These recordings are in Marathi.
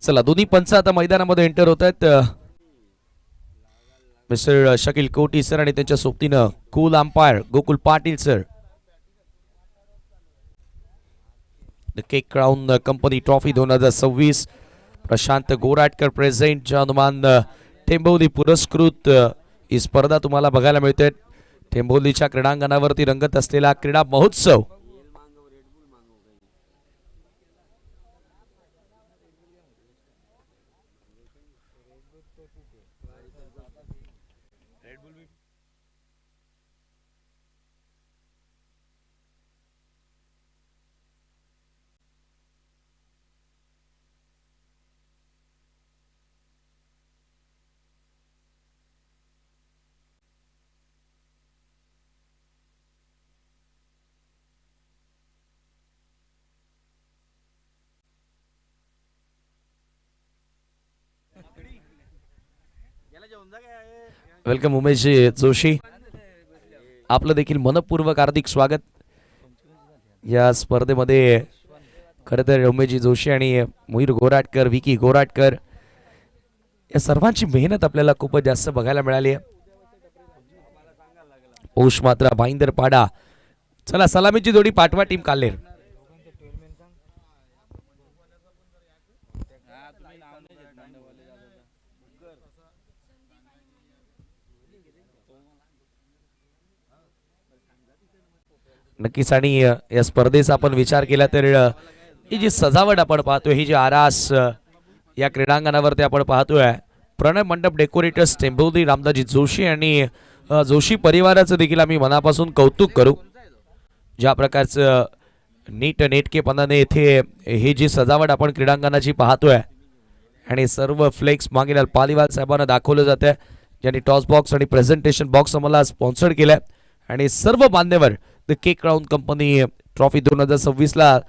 चला दोन्ही पंच आता मैदानामध्ये एंटर होत आहेत. मिस्टर शकील कोटी सर आणि त्यांच्या सोबतीनं cool umpire Gokul Patil sir. The Cake Crown Company trophy 2026 Prashant Goratkar present Hanuman Temboli पुरस्कृत ही स्पर्धा तुम्हाला बघायला मिळते. टेंबोलीच्या क्रीडांगणावरती रंगत असलेला क्रीडा महोत्सव. वेलकम उमेश जोशी, आपलं देखील मनपूर्वक हार्दिक स्वागत या स्पर्धेमध्ये. खरं तर उमेश जोशी आणि मोहीर गोराटकर, विकी गोराटकर या सर्वांची मेहनत आपल्याला खूपच जास्त बघायला मिळाली आहे. पौष मात्रा भाईंदर पाडा. चला सलामीची जोडी पाठवा टीम काल्हेर. नक्कीच. आणि या स्पर्धेचा आपण विचार केला तर ही जी सजावट आपण पाहतोय, ही जी आरास या क्रीडांगणावरती आपण पाहतोय, प्रणय मंडप डेकोरेटर्स टेंबोली रामदाजी जोशी आणि जोशी परिवाराचं देखील आम्ही मनापासून कौतुक करू. ज्या प्रकारचं नीट नेटकेपणाने इथे ही जी सजावट आपण क्रीडांगणाची पाहतोय आणि सर्व फ्लेक्स मागील पालीवाल साहेबांना दाखवलं जात आहे, ज्यांनी टॉस बॉक्स आणि प्रेझेंटेशन बॉक्स आम्हाला स्पॉन्सर केलाय. आणि सर्व मान्यवर the Cake Crown Company trophy 2026 ला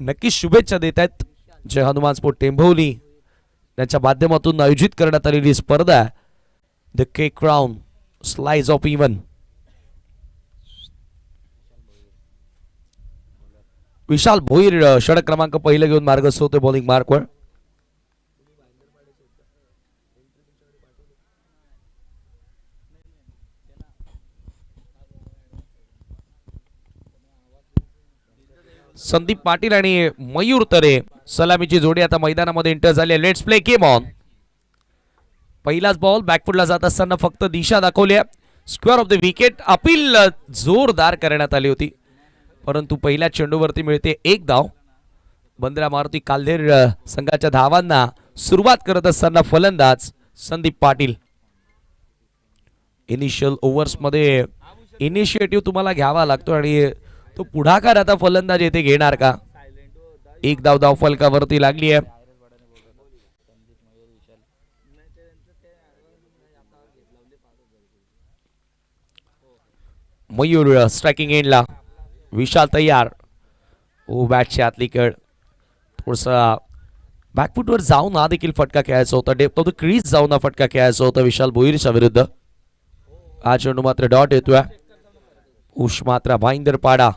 नक्कीच शुभेच्छा देत आहेत. जय हनुमान स्पोर्ट टेंभोली यांच्या माध्यमातून आयोजित करण्यात आलेली स्पर्धा the Cake Crown slice of heaven. Vishal Bhoir षटक क्रमांक पहिला घेऊन मार्गस्थ होते बॉलिंग मार्कवर. संदीप पाटील आणि मयूर तरे सलामीची जोडी आता मैदानामध्ये एंटर झाली. Let's play game on. पहिलाच बॉल बॅकफुटला जात असताना फक्त दिशा दाखवली. Square of the wicket. Appeal जोरदार करण्यात आली होती, परंतु पहिल्या चेंडूवरती मिळते एक धाव. बंद्रा मारुती काल्हेर संघाच्या धावांना सुरुवात करत असताना फलंदाज संदीप पाटील. इनिशियल ओव्हर्स मध्ये इनिशिएटिव्ह तुम्हाला घ्यावा लागतो आणि तो पुढाकार आता फलंदाज येथे घेणार का. एक धाव धाव फलकावरती लागली आहे. मयूर स्ट्रायकिंग एंडला. विशाल तयार. ओ बॅटची आतली कड. थोडसा बॅकफुटवर जाऊन हा देखील फटका खेळायचा होता. डेप्थ ऑफ द क्रीज जाऊन हा फटका खेळायचा होता विशाल भोईरच्या विरुद्ध. हा चेंडू मात्र डॉट येतोय. उश मात्र भाईंदर पाडा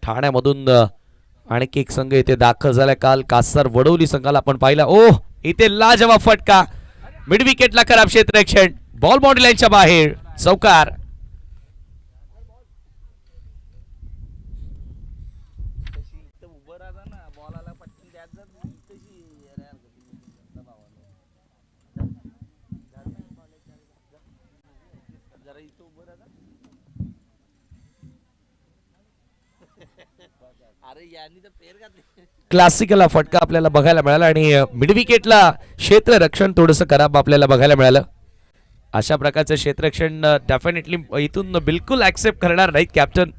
ठाण्यामधून आणखी एक संघ इथे दाखल झाला. काल कासार वडवली संघाला आपण पाहिला. ओ इथे लाजवाब फटका. मिड विकेटला खराब क्षेत्ररक्षण. बॉल बाउंड्री लाईनच्या बाहेर. चौकार. क्लासिकल फटका आपल्याला बघायला मिळाला आणि मिड विकेटला क्षेत्ररक्षण थोडंसं खराब आपल्याला बघायला मिळालं. अशा प्रकारचं क्षेत्ररक्षण डेफिनेटली इथून बिलकुल ऍक्सेप्ट करणार नाहीत कॅप्टन,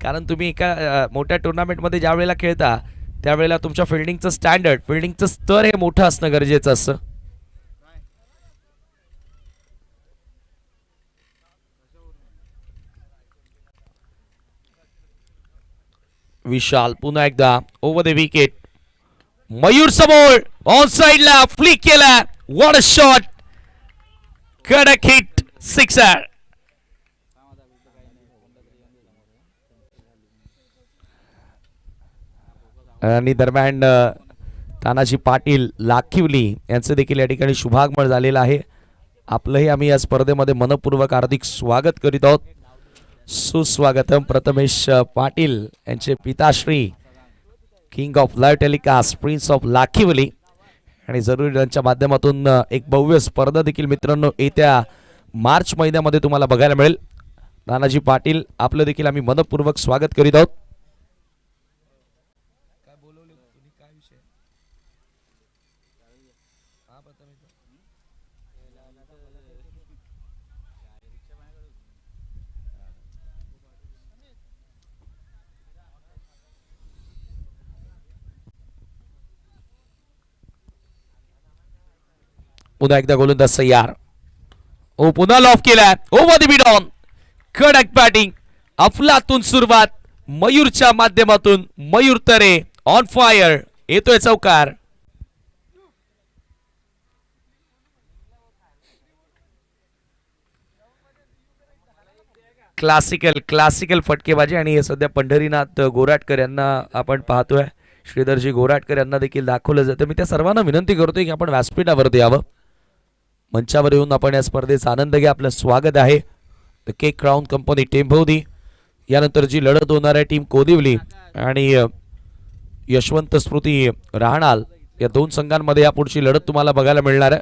कारण तुम्ही एका मोठ्या टुर्नामेंटमध्ये ज्या वेळेला खेळता त्यावेळेला तुमच्या फिल्डिंगचं स्टँडर्ड, फिल्डिंगचं स्तर हे मोठं असणं गरजेचं असतं. विशाल पुन्हा एकदा ओव्हर द विकेट. मयूर समोर ऑन साइडला फ्लिक केला. What a shot. कडक हिट. सिक्सर. आणि दरम्यान तानाजी पाटील लाखिवली यांचे देखील या ठिकाणी शुभागमन झालेलं आहे. आपलंही आम्ही या स्पर्धेमध्ये मनपूर्वक हार्दिक स्वागत करीत आहोत. सुस्वागतम प्रथमेश पाटील यांचे पिताश्री king of live telecast prince of Lakhivali आणि जरूर यांच्या माध्यमातून एक भव्य स्पर्धा देखील मित्रांनो येत्या मार्च महिन्यामध्ये तुम्हाला बघायला मिळेल. तानाजी पाटील आपलं देखील आम्ही मनपूर्वक स्वागत करीत आहोत. पुन्हा एकदा गोलंदाज तयार. ओ पुन्हा लॉफ केलाय. ओव्हर द मिड ऑन कडक बॅटिंग. अफलातून सुरुवात मयूरच्या माध्यमातून. मयूर तरे ऑन फायर. येतोय चौकार. क्लासिकल फटकेबाजी आणि हे सध्या पंढरीनाथ गोराटकर यांना आपण पाहतोय. श्रीधरजी गोराटकर यांना देखील दाखवलं जातं. मी त्या सर्वांना विनंती करतोय की आपण व्यासपीठावरती यावं. मंचावर येऊन आपण या स्पर्धेचा आनंद घ्या. आपलं स्वागत आहे. Cake Crown Company Tembhovali. यानंतर जी लढत होणार आहे टीम कोदिवली आणि यशवंत स्मृती राहणाल या दोन संघांमध्ये या पुढची लढत तुम्हाला बघायला मिळणार आहे.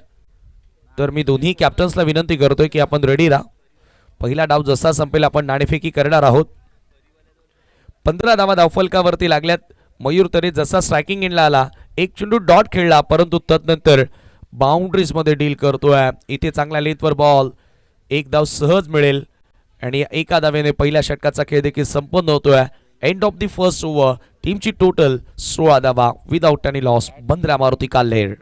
तर मी दोन्ही कॅप्टन्सला विनंती करतोय की आपण रेडी राहा. पहिला डाव जसा संपेल आपण नाणेफेकी करणार आहोत. 15 धावा धावफलकावरती लागल्यात. मयूर तरे जसा स्ट्रायकिंग एंडला आला एक चेंडू डॉट खेळला परंतु तदनंतर बाउंड्रीज मध्ये डील करतोय. इथे चांगल्या लेंथवर बॉल. एक धाव सहज मिळेल आणि एका धावेने पहिल्या षटकाचा खेळ देखील संपन्न होतोय. End of the first over. टीमची टोटल 16 धावा without any loss. Bandra Maruti Kalher.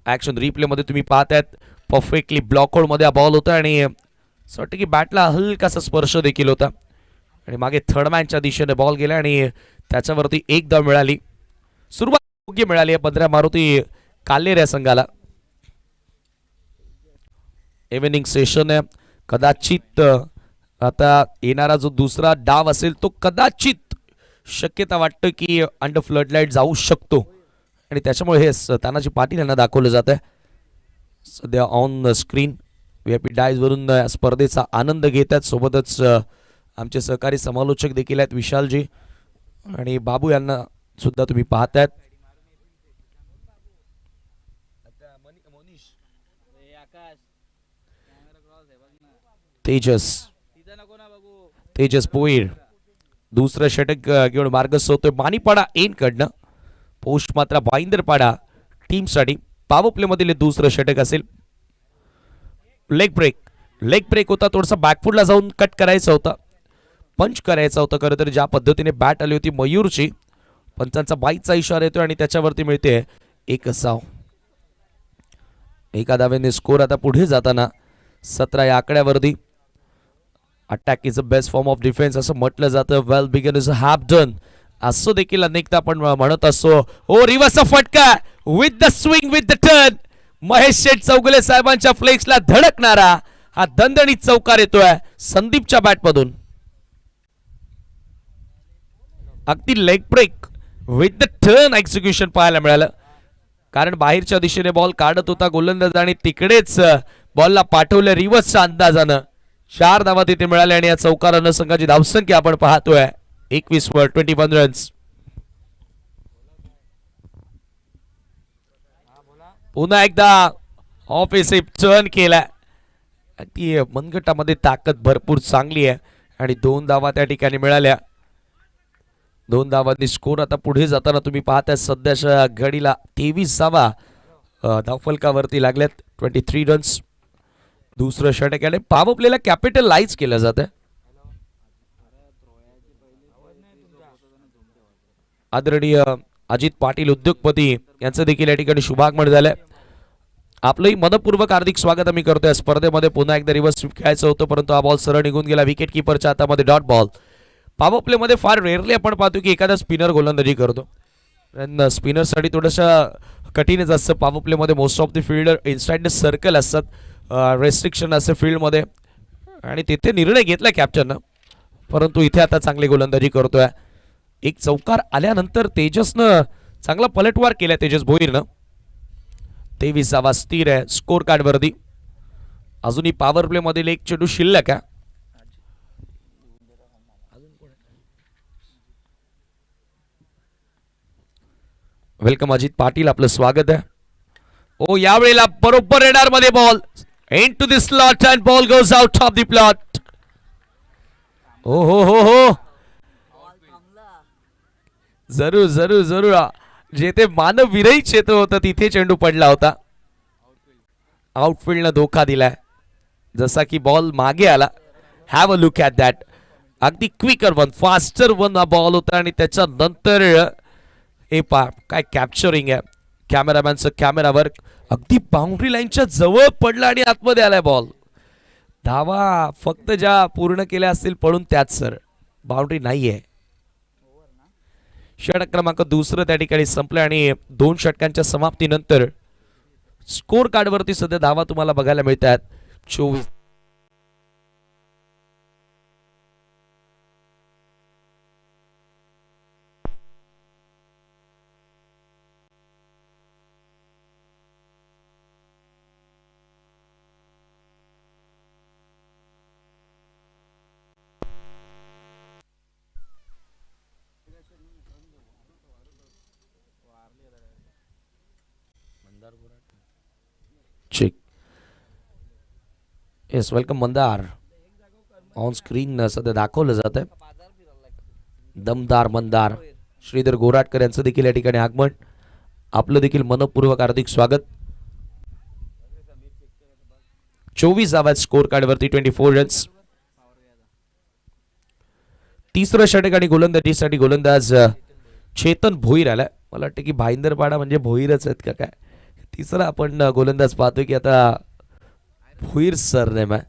Action replay मध्ये तुम्ही पाहतायत परफेक्टली ब्लॉक होल्ड मध्ये बॉल होता आणि असं वाटतं की बॅटला हलकासा स्पर्श देखील होता आणि मागे थर्डमॅनच्या दिशेने बॉल गेला आणि त्याच्यावरती एक धाव मिळाली. सुरुवात योग्य मिळाली आहे बंद्रा मारुती काल्हेर या संघाला. इव्हिनिंग सेशन आहे. कदाचित आता येणारा जो दुसरा डाव असेल तो कदाचित शक्यता वाटतं की अंडर फ्लडलाईट जाऊ शकतो आणि त्याच्यामुळे हे तानाजी पाटील यांना दाखवलं जात आहे. सध्या ऑन स्क्रीन व्हीआयपी डायज वरून स्पर्धेचा आनंद घेत आहेत. सोबतच आमचे सहकारी समालोचक देखील आहेत विशालजी आणि बाबू यांना सुद्धा तुम्ही पाहतायत. तेजस पोईर दुसरं षटक घेऊन मार्गस्थ होतोय. माणिपाडा एन कडनं. पोस्ट मात्र भाईंदरपाडा टीमसाठी. पॉवर प्ले मधील दुसरं षटक असेल. लेग ब्रेक होता. थोडासा बॅकफुटला जाऊन कट करायचा होता. पंच करायचा होता. खरं तर ज्या पद्धतीने बॅट आली होती मयूरची पंचांचा बाईकचा इशारा येतोय आणि त्याच्यावरती मिळते एक धाव. एका धावेने स्कोर आता पुढे जाताना 17 या आकड्यावरती. Attack is a best form of defence असं म्हटलं जातं. Well begun is half done असं देखील अनेकदा आपण म्हणत असतो. ओ रिव्हर्सचा फटका with the swing with the turn. Mahesh Sheth Chougule साहेबांच्या फ्लेक्सला धडकणारा हा दणदणीत चौकार येतोय संदीपच्या बॅटमधून. अगदी leg break with the turn execution पाहायला मिळालं कारण बाहेरच्या दिशेने बॉल काढत होता गोलंदाजाने तिकडेच बॉलला पाठवलं रिव्हर्सच्या अंदाजानं. 4 धावा तिथे मिळाल्या आणि या चौकारानं संघाची धावसंख्या आपण पाहतोय 21 वर 21 रन्स. पुन्हा एकदा ऑफेसिव्ह टर्न केला. ती मनगटामध्ये ताकद भरपूर चांगली आहे आणि 2 धावा त्या ठिकाणी मिळाल्या. 2 धावांनी स्कोर आता पुढे जाताना तुम्ही पाहताय सध्याच्या घडीला 23 धावा धावफलकावरती लागल्यात. 23 रन्स. दुसरं षटक आणि पॉवर प्लेला कॅपिटलाइज केलं जातं. आदरणीय अजित पाटील उद्योगपती यांचं देखील या ठिकाणी शुभागमन झालंय. आपलंही मनपूर्वक हार्दिक स्वागत आम्ही करतोय. स्पर्धेमध्ये पुन्हा एकदा रिव्हर्स स्वीप खेळायचं होतं परंतु हा बॉल सरळ निघून गेला. विकेट किपरच्या हातामध्ये डॉट बॉल. पॉवर प्ले मध्ये फार रेअरली आपण पाहतो की एखादा स्पिनर गोलंदाजी करतो. स्पिनरसाठी थोडंसं कठीणच असतं. पॉवर प्ले मध्ये most of the fielder inside the circle असतात. रेस्ट्रिक्शन असते फील्डमध्ये आणि तिथे निर्णय घेतला कॅप्टननं. परंतु इथे आता चांगली गोलंदाजी करतोय. एक चौकार आल्यानंतर तेजसनं चांगला पलटवार केलाय तेजस भोईरनं. 23 स्थिर आहे स्कोर कार्ड वरती. अजूनही पॉवर प्ले मधील एक चेंडू शिल्लक आहे. वेलकम अजित पाटील, आपलं स्वागत आहे. ओ यावेळेला बरोबर रेडार मध्ये ball into the slot and ball goes out of the plot. ओ हो हो हो, जरूर जरूर जरूर. जेथे मानव विरहित क्षेत्र होतं तिथे चेंडू पडला होता. आउटफील्डनं धोका दिलाय जसा की बॉल मागे आला. Have a look at that. अगदी क्विकर वन, फास्टर वन हा बॉल होता आणि त्याच्यानंतर हे पा काय कॅप्चरिंग आहे कॅमेरामॅनचं कॅमेरा वर्क. अगदी बाउंड्री लाईनच्या जवळ पडला आणि आतमध्ये आलाय बॉल. धावा फक्त ज्या पूर्ण केल्या असतील पडून त्याच सर, बाउंड्री नाहीये. षटक क्रमांक दुसरं त्या ठिकाणी संपलं आणि 2 षटकांच्या समाप्तीनंतर स्कोर कार्डवरती सध्या धावा तुम्हाला बघायला मिळतात 24. Check. Yes, welcome Mandar. On screen सध्या दाखवलं जात आहे. दमदार मंदार. श्रीधर गोराटकर यांचं देखील या ठिकाणी आगमन. आपलं देखील मनपूर्वक हार्दिक स्वागत. 24 धावा स्कोर कार्डवरती 24 रन्स. तिसरं षटक आणि गोलंदाजीसाठी गोलंदाज चेतन भोईर आलाय. मला वाटतं की भाईंदरपाडा म्हणजे भोईरच आहेत का काय. तिसरा आपण गोलंदाज पाहतोय की आता भोईर सर नेम आहे.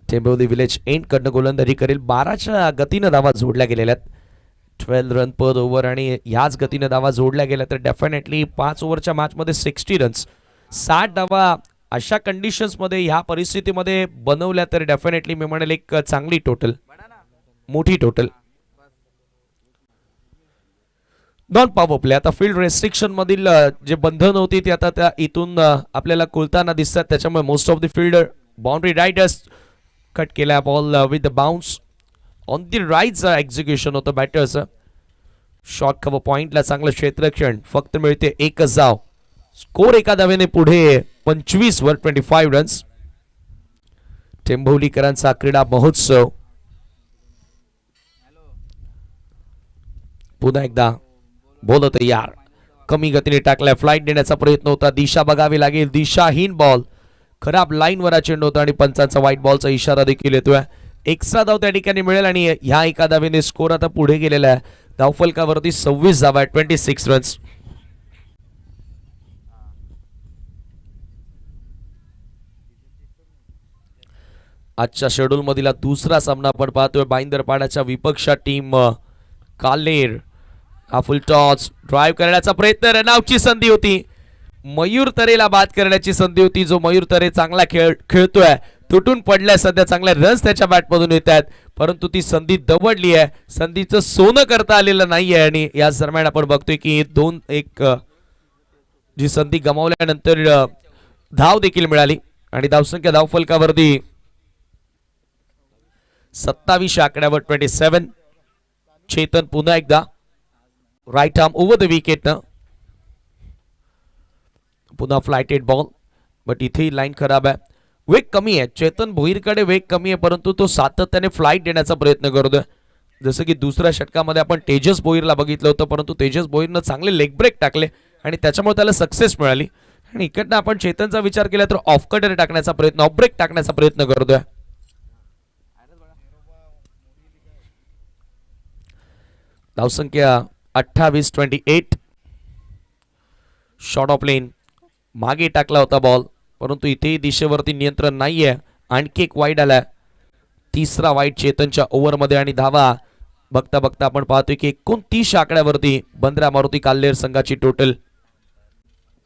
टेंबोली विलेज एंड कडनं गोलंदाजी करेल. 12च्या गतीनं धावा जोडल्या गेलेल्या आहेत. 12 रन पर ओव्हर आणि याच गतीनं धावा जोडल्या गेल्या तर डेफिनेटली 5 ओव्हरच्या मॅचमध्ये 60 रन्स 60 धावा अशा कंडिशन्स मध्ये ह्या परिस्थितीमध्ये बनवल्या तर डेफिनेटली मी म्हणेल एक चांगली टोटल, मोठी टोटल. Non power play. आता फील्ड रेस्ट्रिक्शन मधील जे बंधन होती ती आता त्या इथून आपल्याला खुलताना दिसतात. त्याच्यामुळे most of the fielder boundary riders cut केला ball with the bounce on the राईटचं एक्झिक्युशन होतं बॅटर्सचं. शॉर्ट कव्हर पॉइंटला चांगलं क्षेत्ररक्षण. फक्त मिळते एकच धाव. स्कोर एका धावेने पुढे 25 वर 25 रन्स. टेंभोलीकरांचा क्रीडा महोत्सव पुन्हा एकदा बोल तयार. कमी गतीने टाकलाय. फ्लाइट देण्याचा प्रयत्न होता. दिशा बघावी लागेल. दिशाहीन बॉल. खराब लाईनवर चेंडू होता आणि पंचांचा व्हाईट बॉलचा इशारा देखील येतोय. एक्स्ट्रा धाव त्या ठिकाणी मिळेल आणि ह्या एका धावेने स्कोर आता पुढे गेलेला आहे. धावफलकावरती 26 धावा 26 रन्स. आजच्या शेड्यूल मधील दुसरा सामना आपण पाहतोय. बाईंदरपाड्याच्या विपक्षा टीम कालेर. हा फुल टॉस ड्राईव्ह करण्याचा प्रयत्न. रनआउटची संधी होती. मयूर तरेला बाद करण्याची संधी होती. जो मयूर तरे चांगला खेळतोय. तुटून पडलाय सध्या. चांगले रन्स त्याच्या बॅटमधून येत आहेत परंतु ती संधी दवडली आहे. संधीचं सोनं करता आलेलं नाहीये आणि या दरम्यान आपण बघतोय की 2-1 जी संधी गमावल्यानंतर धाव देखील मिळाली आणि धावसंख्या धावफलकावरती 27 आकड्यावर 27. चेतन पुन्हा एकदा right arm over the wicket. पुन्हा फ्लाइटेड बॉल बट इथे लाईन खराब आहे. वेग कमी आहे. चेतन भोईरकडे वेग कमी आहे परंतु तो सातत्याने फ्लाइट देण्याचा प्रयत्न करतोय. जसं की दुसऱ्या षटकामध्ये आपण तेजस भोईरला बघितलं होतं परंतु तेजस भोईरनं चांगले लेग ब्रेक टाकले आणि त्याच्यामुळे त्याला सक्सेस मिळाली. आणि इकडनं आपण चेतनचा विचार केला तर ऑफ कटर टाकण्याचा प्रयत्न, ऑफ ब्रेक टाकण्याचा प्रयत्न करतोय. धावसंख्या 28-28. शॉर्ट ऑफ लेन मागे टाकला होता बॉल परंतु इथेही दिशेवरती नियंत्रण नाहीये. आणखी एक वाईड आला. तिसरा वाईड चेतनच्या ओव्हरमध्ये आणि धावा बघता बघता आपण पाहतोय की 29 आकड्यावरती बंद्रा मारुती काल्हेर संघाची टोटल.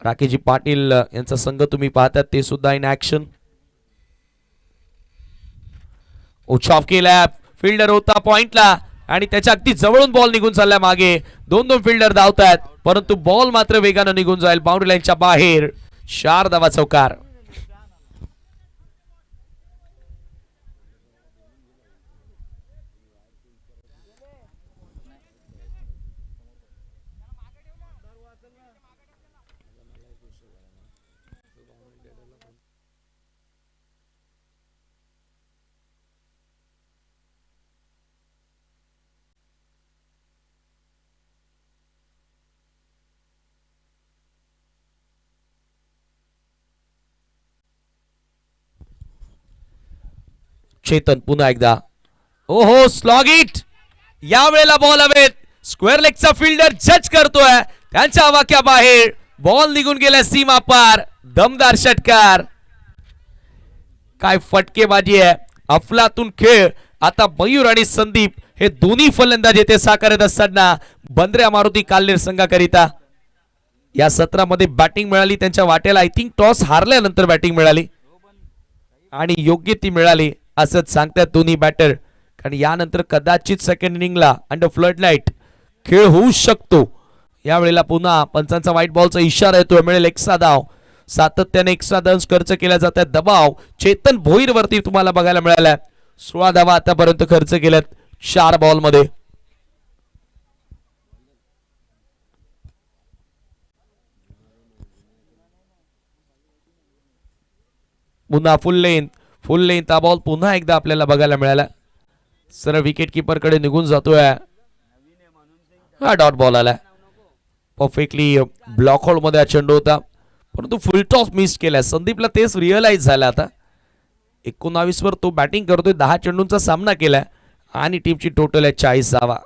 राकेशजी पाटील यांचा संघ तुम्ही पाहतात ते सुद्धा इन ऍक्शन. उछाव केला, फिल्डर होता पॉइंटला आणि त्याच्या अगदी जवळून बॉल निघून चालला मागे. दोन फिल्डर धावतात परंतु बॉल मात्र वेगानं निघून जाईल बाउंड्री लाईनच्या बाहेर. 4 धावा चौकार. चेतन पुन्हा एकदा. ओहो, स्लॉग इट. या वेळेला बॉल हवेत. स्क्वेअर लेगचा फिल्डर जज करतोय, त्यांच्या वाक्या बाहेर बॉल निघून गेला सीमा पार. दमदार षटकार. काय फटकेबाजी आहे, अफलातून खेळ. आता मयूर आणि संदीप हे दोन्ही फलंदाज येथे साकारत असताना बंद्र्या मारुती काल्हेर संघाकरिता या सत्रामध्ये बॅटिंग मिळाली त्यांच्या वाट्याला. आय थिंक टॉस हारल्यानंतर बॅटिंग मिळाली आणि योग्य ती मिळाली असंच सांगतात दोन्ही बॅटर. कारण यानंतर कदाचित सेकंड इनिंगला अंडर फ्लड लाईट खेळ होऊ शकतो. यावेळेला पुन्हा पंचांचा व्हाईट बॉलचा इशारा येतोय. मिळेल एक्स्ट्रा धाव. सातत्याने एक्स्ट्रा धाव खर्च केला जात आहे. दबाव चेतन भोईर वरती तुम्हाला बघायला मिळाला. 16 धावा आतापर्यंत खर्च केल्यात 4 बॉल मध्ये. पुन्हा फुल लेंथ हा बॉल पुन्हा एकदा आपल्याला बघायला मिळाला. सरळ विकेट किपर कडे निघून जातोय. हा डॉट बॉल आला. परफेक्टली ब्लॉक होल मध्ये चेंडू होता परंतु फुल टॉस मिस केलाय. संदीपला तेच रिअलाइज झालं. आता 19 वर तो बॅटिंग करतोय. 10 चेंडूंचा सामना केलाय आणि टीमची टोटल आहे 40 धावा.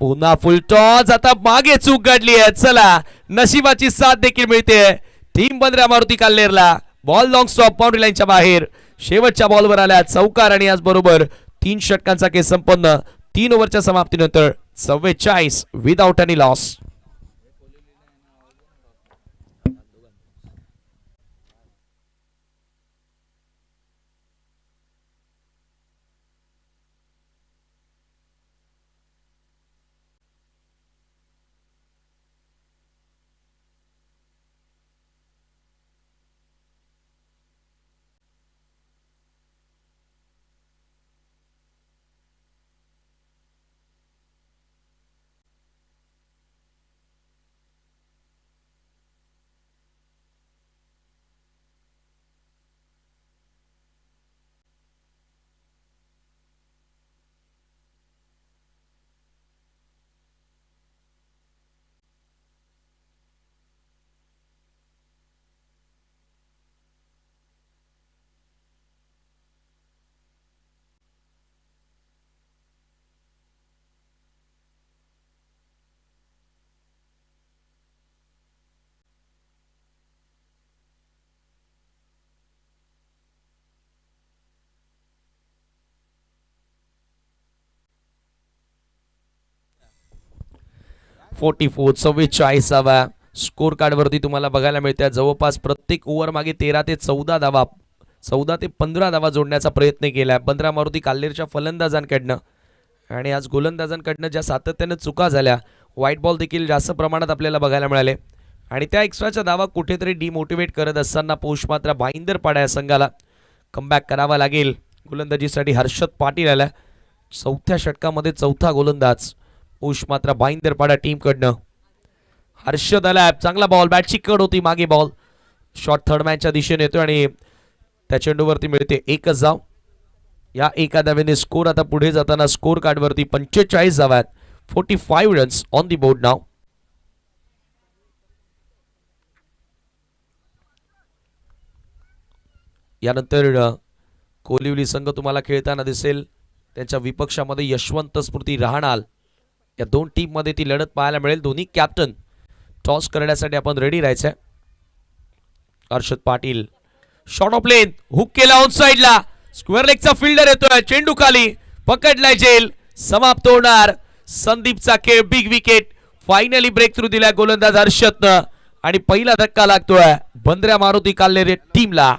पुन्हा फुल टॉस. आता मागे चूक घडली आहे. चला, नशिबाची साथ देखील मिळते टीम बंद्र्या मारुती काल्हेरला. बॉल लॉंग स्टॉप बाउंड्री लाईनच्या बाहेर. शेवटच्या बॉलवर आल्या चौकार आणि आज बरोबर 3 षटकांचा खेळ संपन्न. 3 ओव्हरच्या समाप्तीनंतर 44 without any loss. .44 44 score card वरती तुम्हाला बघायला मिळते. जवळपास प्रत्येक ओव्हर मागे 13 ते 14 धावा 14 ते 15 धावा जोडण्याचा प्रयत्न केला बंद्रा मारुती काल्हेरच्या फलंदाजांकडनं. आणि आज गोलंदाजांकडनं ज्या सातत्याने चुका झाल्या, व्हाईट बॉल देखील जास्त प्रमाणात आपल्याला बघायला मिळाले आणि त्या एक्स्ट्राच्या धावा कुठेतरी डिमोटिवेट करत असताना पोष मात्र भाईंदर पाडा या संघाला कमबॅक करावा लागेल. गोलंदाजीसाठी हर्षद पाटील आला. 4थ्या षटकामध्ये 4था गोलंदाज पोष मात्र भाईंदर पाडा टीम कडनं. हर्षद आला. चांगला बॉल. बॅटची कड होती मागे. बॉल शॉट थर्ड मॅनच्या दिशेने येतो आणि त्या चेंडूवरती मिळते 1च धाव. या एका धावेने स्कोर आता पुढे जाताना स्कोर कार्ड वरती 45 धावा आहेत. 45 रन्स ऑन दी बोर्ड नाव. यानंतर कोलिवली संघ तुम्हाला खेळताना दिसेल. त्यांच्या विपक्षामध्ये यशवंत स्मृती रहाणाल. या 2 टीम मध्ये ती लढत पाहायला मिळेल. दोन्ही कॅप्टन टॉस करण्यासाठी आपण रेडी राहायचंय. Harshad Patil short of length hook केला ऑन साइडला. स्क्वेअर लेगचा फिल्डर येतोय. चेंडू खाली पकडलाय. जेल समाप्त होणार. संदीपचा खेळ. Big wicket. Finally break through दिलाय गोलंदाज हर्षदनं आणि पहिला धक्का लागतोय बंद्र्या मारुती काल्हेर टीमला.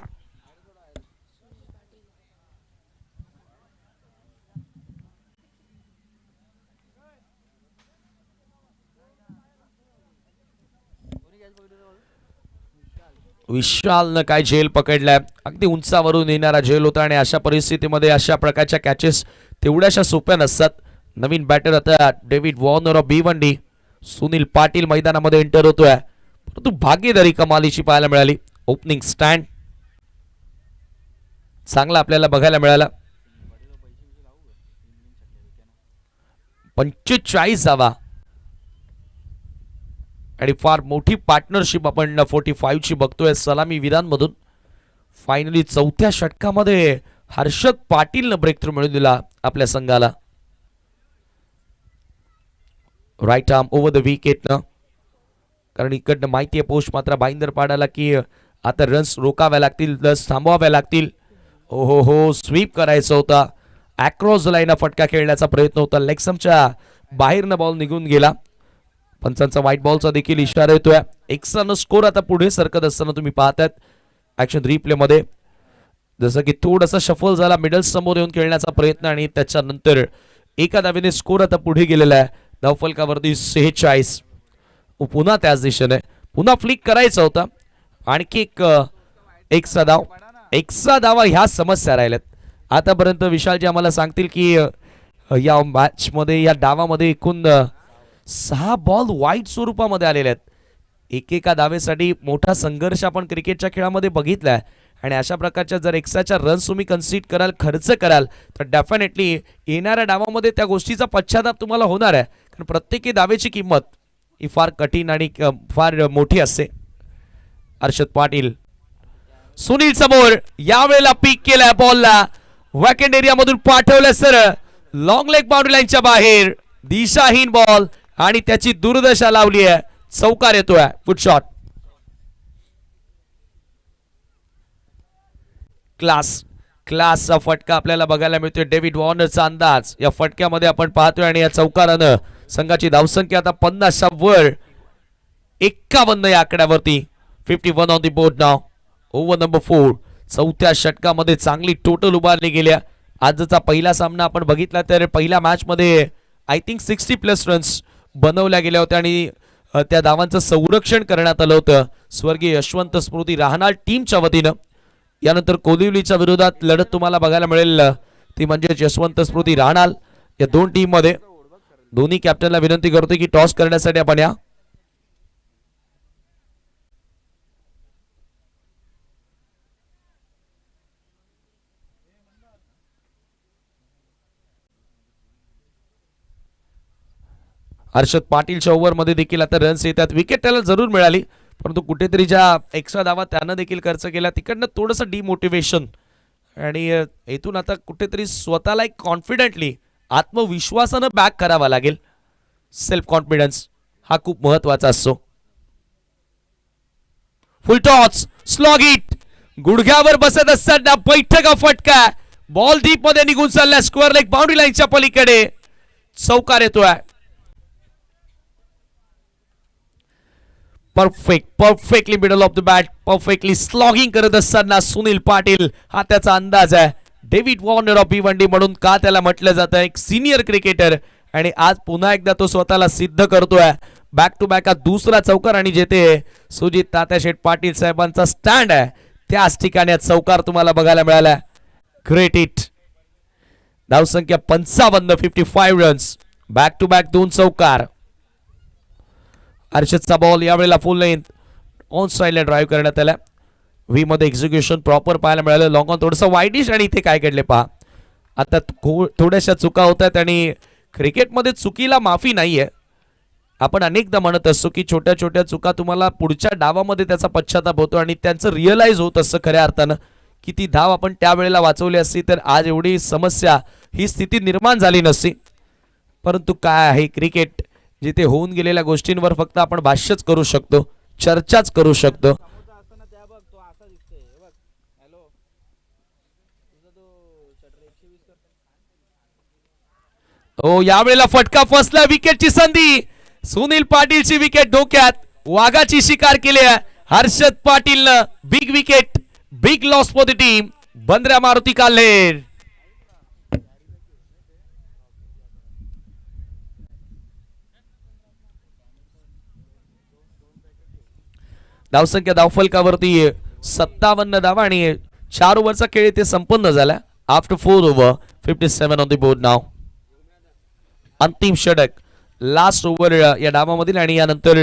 विशालनं काय झेल पकडलाय, अगदी उंचावरून येणारा झेल होता आणि अशा परिस्थितीमध्ये अशा प्रकारच्या कॅचेस तेवढ्याशा सोप्या नसतात. नवीन बॅटर आता David Warner of Bhiwandi, Sunil Patil मैदानामध्ये एंटर होतोय, परंतु भागीदारी कमालीची पाहायला मिळाली. ओपनिंग स्टँड चांगला आपल्याला बघायला मिळाला. 45 धावा आणि फार मोठी पार्टनरशिप आपण 45 ची बघतोय सलामी वीरांमधून. फायनली चौथ्या षटकामध्ये हर्षद पाटीलनं ब्रेक थ्रू मिळवून दिला आपल्या संघाला. राईट आर्म ओव्हर द विकेटनं, कारण इकडनं माहिती आहे पोस्ट मात्र बाईंदर पाडाला की आता रन्स रोकाव्या लागतील, रन्स थांबवाव्या लागतील. हो हो स्वीप करायचा होता, अक्रॉस लाईन फटका खेळण्याचा प्रयत्न होता, लेग स्टंपच्या बाहेरनं बॉल निघून गेला. पंचांचा व्हाईट बॉलचा देखील इशारा येतोय. एक्स्ट्रानं स्कोर आता पुढे सरकत असताना तुम्ही पाहतात ऍक्शन रिप्ले मध्ये, जसं की थोडासा शफल झाला, मिडल समोर येऊन खेळण्याचा प्रयत्न आणि त्याच्यानंतर एका धावेने स्कोर आता पुढे गेलेला आहे धावफलकावरती 46. पुन्हा त्याच दिशेने पुन्हा फ्लिक करायचा होता, आणखी एक्स्ट्रा धाव. एक्स्ट्रा धावा ह्या समस्या राहिल्यात आतापर्यंत. विशालजी आम्हाला सांगतील की या मॅच मध्ये या डावामध्ये एकूण 6 बॉल वाईट स्वरूपामध्ये आलेले आहेत. एकेका धावेसाठी मोठा संघर्ष आपण क्रिकेटच्या खेळामध्ये बघितलाय आणि अशा प्रकारच्या जर एक्स्ट्राच्या रन्स तुम्ही कन्सिड कराल, खर्च कराल, तर डेफिनेटली येणाऱ्या डावामध्ये त्या गोष्टीचा पश्चाताप तुम्हाला होणार आहे, कारण प्रत्येकी धावेची किंमत ही फार कठीण आणि फार मोठी असते. हर्षद पाटील सुनील समोर यावेळेला पीक केलाय बॉलला, वॅकेंड एरिया मधून पाठवलं सर लॉंग लेग बाउंड्री लाईनच्या बाहेर, दिशाहीन बॉल आणि त्याची दुर्दशा लावली आहे. चौकार येतोय, फुट शॉट. क्लासचा फटका आपल्याला बघायला मिळतोय. डेव्हिड वॉर्नरचा अंदाज या फटक्यामध्ये आपण पाहतोय आणि या चौकारानं संघाची धावसंख्या आता 50च्या वर 51 या आकड्यावरती. 51 on the board now. Over number 4 चौथ्या षटकामध्ये चांगली टोटल उभारली गेल्या. आजचा पहिला सामना आपण बघितला तर पहिल्या मॅच मध्ये आय थिंक 60+ रन्स बनवल्या गेल्या होत्या आणि त्या धावांचं संरक्षण करण्यात आलं होतं स्वर्गीय यशवंत स्मृती राहणार टीमच्या वतीनं. यानंतर कोलिवलीच्या विरोधात लढत तुम्हाला बघायला मिळेल, ती म्हणजे यशवंत स्मृती राहणार. या दोन टीम मध्ये दोन्ही कॅप्टनला विनंती करतो की टॉस करण्यासाठी आपण या. हर्षद पाटीलच्या ओव्हरमध्ये देखील आता रन्स येतात. विकेट त्याला जरूर मिळाली, परंतु कुठेतरी ज्या एक्स्ट्रा धावा त्यानं देखील खर्च केला तिकडनं थोडंसं डिमोटिवेशन आणि इथून आता कुठेतरी स्वतःला एक कॉन्फिडेंटली आत्मविश्वासानं बॅक करावा लागेल. सेल्फ कॉन्फिडन्स हा खूप महत्वाचा असतो. फुल टॉस स्लॉग हिट, गुडघ्यावर बसत असताना बैठका फटका, बॉल डीप मध्ये निघून चालला स्क्वेअर लेग बाउंड्री लाईनच्या पलीकडे. चौकार येतोय. Perfectly middle of the bat, perfectly slogging करत असताना सुनील पाटील हा त्याचा अंदाज आहे. डेव्हिड वॉर्नर ऑफ भिवंडी म्हणून का त्याला म्हटलं जातं, एक सिनियर क्रिकेटर, आणि आज पुन्हा एकदा तो स्वतःला सिद्ध करतोय. बॅक टू बॅक हा दुसरा चौकार आणि जेथे सुजित तात्याशेठ पाटील साहेबांचा स्टँड आहे त्याच ठिकाणी चौकार तुम्हाला बघायला मिळाला. Great hit. धावसंख्या 55, 55 रन्स, बॅक टू बॅक 2 चौकार. हर्षदचा बॉल यावेळेला फुल लेंथ ऑन साइडला ड्राइव्ह करण्यात आला. व्ही मध्ये एक्झिक्युशन प्रॉपर पाहायला मिळालं. लॉंग ऑन थोडंसं वाईडिश आणि इथे काय घडले पहा. आता थोड्याशा चुका होत आहेत आणि क्रिकेटमध्ये चुकीला माफी नाहीये. आपण अनेकदा म्हणत असतो की छोट्या छोट्या चुका तुम्हाला पुढच्या डावामध्ये त्याचा पश्चाताप होतो आणि त्यांचं रिअलाइज होत असतं खऱ्या अर्थानं की ती धाव आपण त्यावेळेला वाचवली असती तर आज एवढी समस्या ही स्थिती निर्माण झाली नसती. परंतु काय आहे क्रिकेट, जिथे होऊन गेलेल्या गोष्टींवर फक्त आपण भाष्यच करू शकतो, चर्चाच करू शकतो. हो यावेळेला फटका फसला, विकेटची संधी. सुनील पाटीलची विकेट धोक्यात, वाघाची शिकार केली आहे हर्षद पाटीलनं. Big wicket, big loss for the team. Bandrya Maruti Kalher. धावसंख्या धावफलकावरती 57 धावा आणि 4 ओव्हरचा खेळ इथे संपन्न झाला. After 4 over 57 on the board नाव. अंतिम षटक लास्ट ओव्हर या डावामधील आणि यानंतर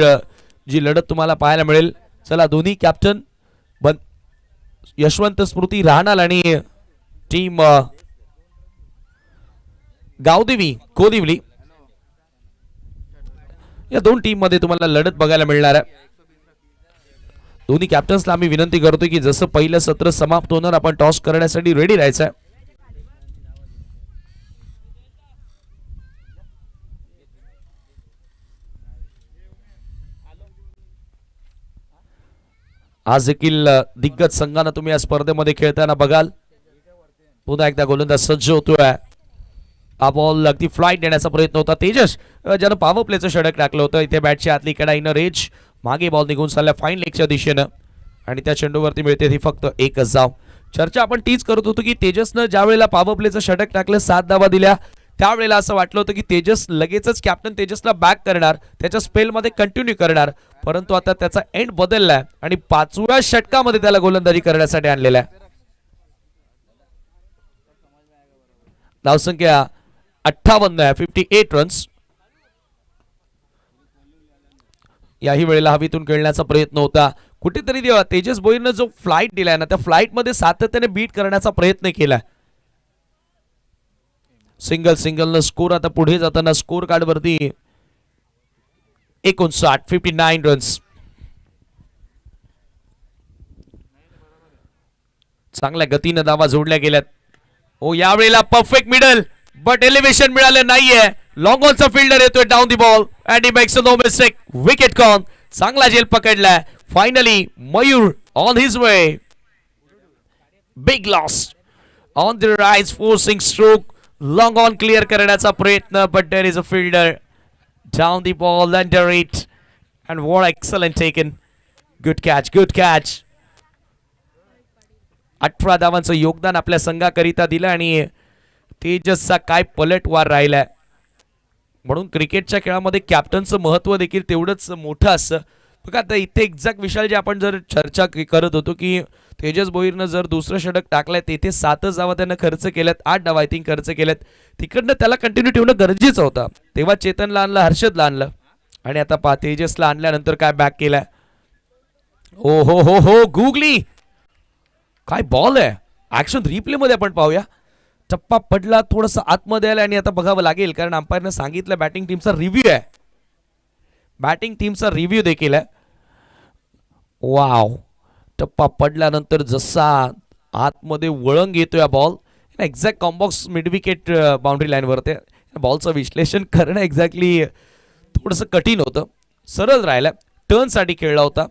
जी लढत तुम्हाला पाहायला मिळेल. चला दोन्ही कॅप्टन यशवंत स्मृती राहणार आणि टीम गावदेवी कोदिवली या दोन टीम मध्ये तुम्हाला लढत बघायला मिळणार आहे. दोन्ही कॅप्टन्सला आम्ही विनंती करतो की जसं पहिलं सत्र समाप्त होणार आपण टॉस करण्यासाठी रेडी राहायचं आहे. आज देखील दिग्गज संघांना तुम्ही या स्पर्धेमध्ये खेळताना बघाल. पुन्हा एकदा गोलंदाज सज्ज होतोय. हा बॉल अगदी फ्लाईट देण्याचा प्रयत्न होता. तेजस ज्यानं पॉवर प्लेचं षटक टाकलं होतं. इथे बॅटची आतली कडा इनर एज मागे बॉल निघून चालल्या फाईन लेगच्या दिशेनं आणि त्या चेंडूवरती मिळते ती फक्त एकच धाव. चर्चा आपण तीच करत होतो की तेजसनं ज्या वेळेला पॉवर प्लेचं षटक टाकलं 7 धावा दिल्या त्यावेळेला असं वाटलं होतं की तेजस लगेचच कॅप्टन तेजसला बॅक करणार त्याच्या स्पेलमध्ये कंटिन्यू करणार. परंतु आता त्याचा एंड बदललाय आणि 5व्या षटकामध्ये त्याला गोलंदाजी करण्यासाठी आणलेला आहे. धावसंख्या 58 आहे. 58 रन्स. याही वेळेला हवेतून खेळण्याचा प्रयत्न होता. कुठेतरी तेजस भोईरनं जो फ्लाइट दिलाय ना त्या फ्लाइट मध्ये सातत्याने बीट करण्याचा प्रयत्न केला. सिंगल न स्कोर आता पुढे जाताना स्कोर कार्ड वरती 59 रन्स. चांगल्या गतीने धावा जोडल्या गेल्यात. ओ यावेळेला परफेक्ट मिडल बट एलिव्हेशन मिळालं नाहीये. लॉंग ऑनचा फिल्डर येतोय down the ball and he makes no mistake. Wicket gone चांगला झेल पकडलाय. Finally Mayur on his way. Big loss on the rise forcing stroke. Long on clear करण्याचा प्रयत्न but there is a fielder down the ball under it and what excellent taken. Good catch. 18 धावांचं योगदान आपल्या संघाकरिता दिलं आणि तेजसचा काय पलटवार राहिलाय. म्हणून क्रिकेटच्या खेळामध्ये कॅप्टनचं महत्व देखील तेवढंच मोठं असतं. बघा आता इथे एक्झॅक्ट विशाल जे आपण जर चर्चा करत होतो की तेजस भोईरनं जर दुसरं षटक टाकलंय तेथे 7 धावा त्यानं खर्च केल्यात. 8 धावा आय थिंक खर्च केल्यात. तिकडनं त्याला कंटिन्यू ठेवणं गरजेचं होतं. तेव्हा चेतनला आणलं हर्षदला आणलं आणि आता तेजसला आणल्यानंतर काय बॅक केलाय. ओ हो गुगली काय बॉल आहे. ऍक्शन रिप्ले मध्ये आपण पाहूया. टप्पा पडला थोडस आतमध्ये आला आणि आता बघावं लागेल कारण अंपायरनं सांगितलं बॅटिंग टीमचा रिव्ह्यू आहे. बॅटिंग टीमचा रिव्ह्यू देखील आहे. वाव टप्पा पडल्यानंतर जसा आतमध्ये वळंग येतोय ball exact com box mid wicket boundary लाईनवरती. बॉलचं विश्लेषण करणं एक्झॅक्टली थोडंसं कठीण होतं. सरळ राहिला. टर्नसाठी खेळला होता.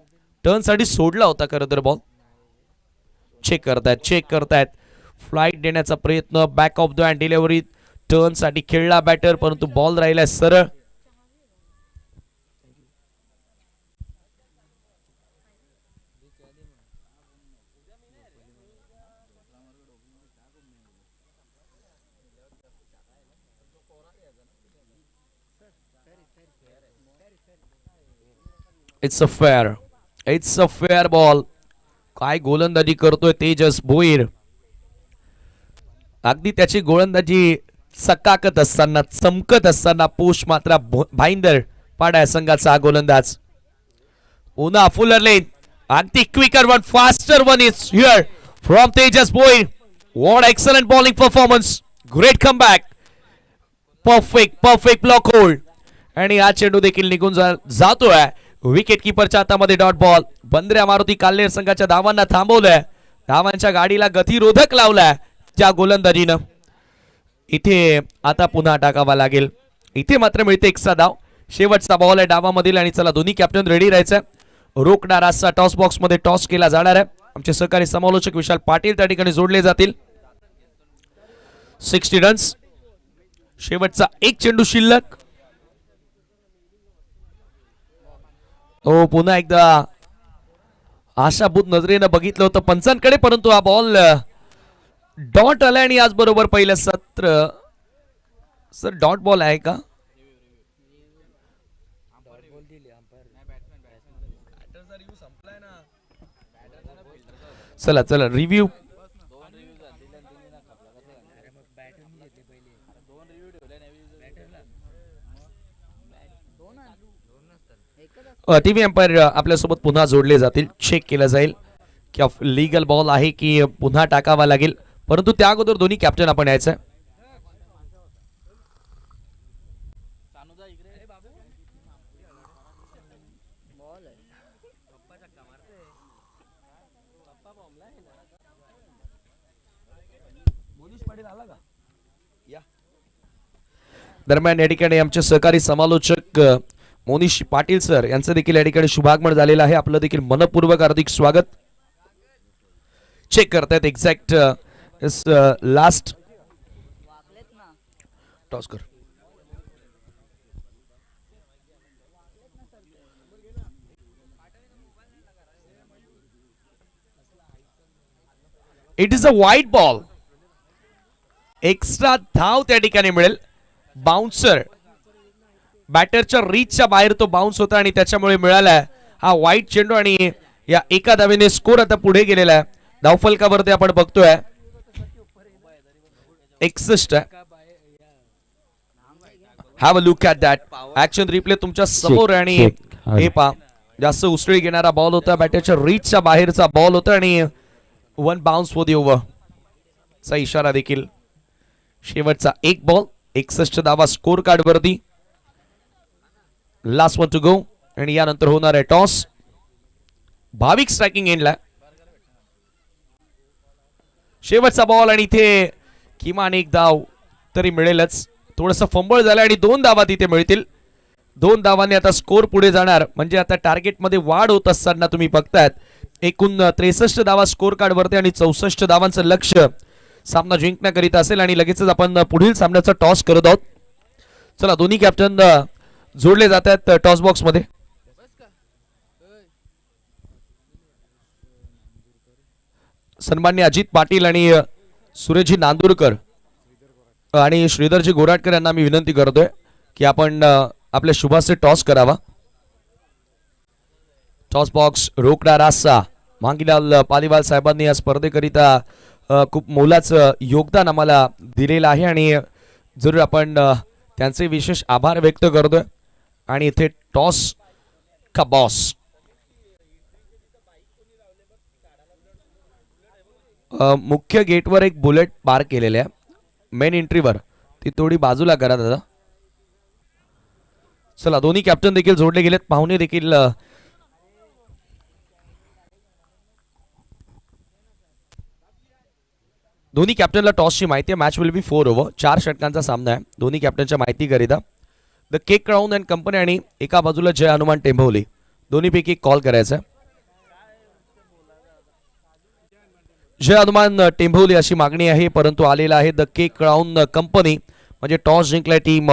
टर्नसाठी सोडला होता खरं तर बॉल. चेक करतायत. फ्लाइट देण्याचा प्रयत्न back of the hand delivery. Turn साठी खेळला बॅटर परंतु बॉल राहिला सरळ. It's a fair ball. काय गोलंदाजी करतोय तेजस भोईर. अगदी त्याची गोलंदाजी चकाकत असताना चमकत असताना पुश मात्र भाईंदर पाडा संघाचा गोलंदाज. पुन्हा फुलर लेन अगदी quicker one faster one is here from Tejas Bhoir. What excellent bowling performance. Great comeback. Perfect block hold आणि हा चेंडू देखील निघून जातोय. विकेट कीपरच्या हातामध्ये डॉट बॉल. बंद्र्या मारुती काल्हेर संघाच्या धावांना थांबवलंय. धावांच्या गाडीला गतिरोधक लावलाय त्या गोलंदाजीनं. इथे आता पुन्हा टाकावा लागेल. इथे मात्र मिळते एक्स्ट्रा धाव. शेवटचा बॉल आहे डावामधील आणि चला दोन्ही कॅप्टन रेडी राहायचं. रोखणार असा टॉस बॉक्स मध्ये टॉस केला जाणार आहे. आमचे सहकारी समालोचक विशाल पाटील त्या ठिकाणी जोडले जातील. 60 रन्स. शेवटचा एक चेंडू शिल्लक. हो पुन्हा एकदा आशाभूत नजरेनं बघितलं होतं पंचांकडे परंतु हा बॉल डॉट आला आणि आज बरोबर पहिलं सत्र. सर डॉट बॉल आहे का. चला चला रिव्ह्यू. टीव्ही एम्पायर आपल्यासोबत पुन्हा जोडले जातील. चेक केलं जाईल की लीगल बॉल आहे की पुन्हा टाकावा लागेल, परंतु त्या अगोदर दोन्ही कॅप्टन आपण यायचं. दरम्यान या ठिकाणी आमचे सहकारी समालोचक मोनिश पाटील सर यांचं देखील या ठिकाणी शुभागमन झालेलं आहे. आपलं देखील मनपूर्वक हार्दिक स्वागत. चेक करतायत एक्झॅक्ट लास्ट टॉस कर. इट इज अ वाईट बॉल. एक्स्ट्रा धाव त्या ठिकाणी मिळेल. बाउन्सर बॅटरच्या रीचच्या बाहेर तो बाउन्स होता आणि त्याच्यामुळे मिळाला हा वाईट चेंडू आणि या एका धावेने स्कोर आता पुढे गेलेला आहे. धावफलकावरती आपण बघतोय 61. Have a look at that action replay तुमच्या समोर. आणि हे पहा जास्त उसळी घेणारा बॉल होता, बॅटरच्या रीचच्या बाहेरचा बॉल होता आणि 1 बाउन्स फॉर द ओव्हर चा इशारा देखील. शेवटचा एक बॉल 61 धावा स्कोर कार्ड वरती. लास्ट वन टू गो आणि यानंतर होणार आहे टॉस. भाविक स्ट्रायकिंग एंडला. शेवटचा बॉल आणि इथे किमान एक धाव तरी मिळेलच. थोडंसं फंबळ झालं आणि 2 धावा तिथे मिळतील. 2 धावांनी आता स्कोर पुढे जाणार, म्हणजे आता टार्गेटमध्ये वाढ होत असताना तुम्ही बघतायत. एकूण 63 धावा स्कोर कार्ड वरती आणि 64 धावांचं लक्ष सामना जिंकण्याकरिता असेल. आणि लगेचच आपण पुढील सामन्याचा टॉस करत आहोत. चला दोन्ही कॅप्टन जोडले जात आहेत टॉस बॉक्स मध्ये. सन्माननीय अजित पाटील आणि सुरेशजी नांदुरकर आणि श्रीधरजी गोराटकर यांना मी विनंती करतोय की आपण आपल्या शुभाचे टॉस करावा. टॉस बॉक्स रोकडा रास्ता मांगीलाल पालीवाल साहेबांनी या स्पर्धेकरिता खूप मोलाचं योगदान आम्हाला दिलेलं आहे आणि जरूर आपण त्यांचे विशेष आभार व्यक्त करतोय. आणि इथे टॉस का बॉस मुख्य गेटवर एक बुलेट पार्क केलेले आहे मेन एंट्रीवर, ती थोडी बाजूला करा दादा. चला दोन्ही कॅप्टन देखील जोडले गेलेत. पाहुणे देखील दोन्ही कॅप्टनला टॉसची माहिती आहे. Match will be 4 over. 4 षटकांचा सामना आहे. दोन्ही कॅप्टनच्या माहिती करिता the Cake crown and company आणि एका बाजूला जय हनुमान टेंभवली दोन्हीपैकी कॉल करायचा. जय हनुमान टेंभवली अशी मागणी आहे, परंतु आलेला आहे द केक क्राउन कंपनी. म्हणजे टॉस जिंकलाय टीम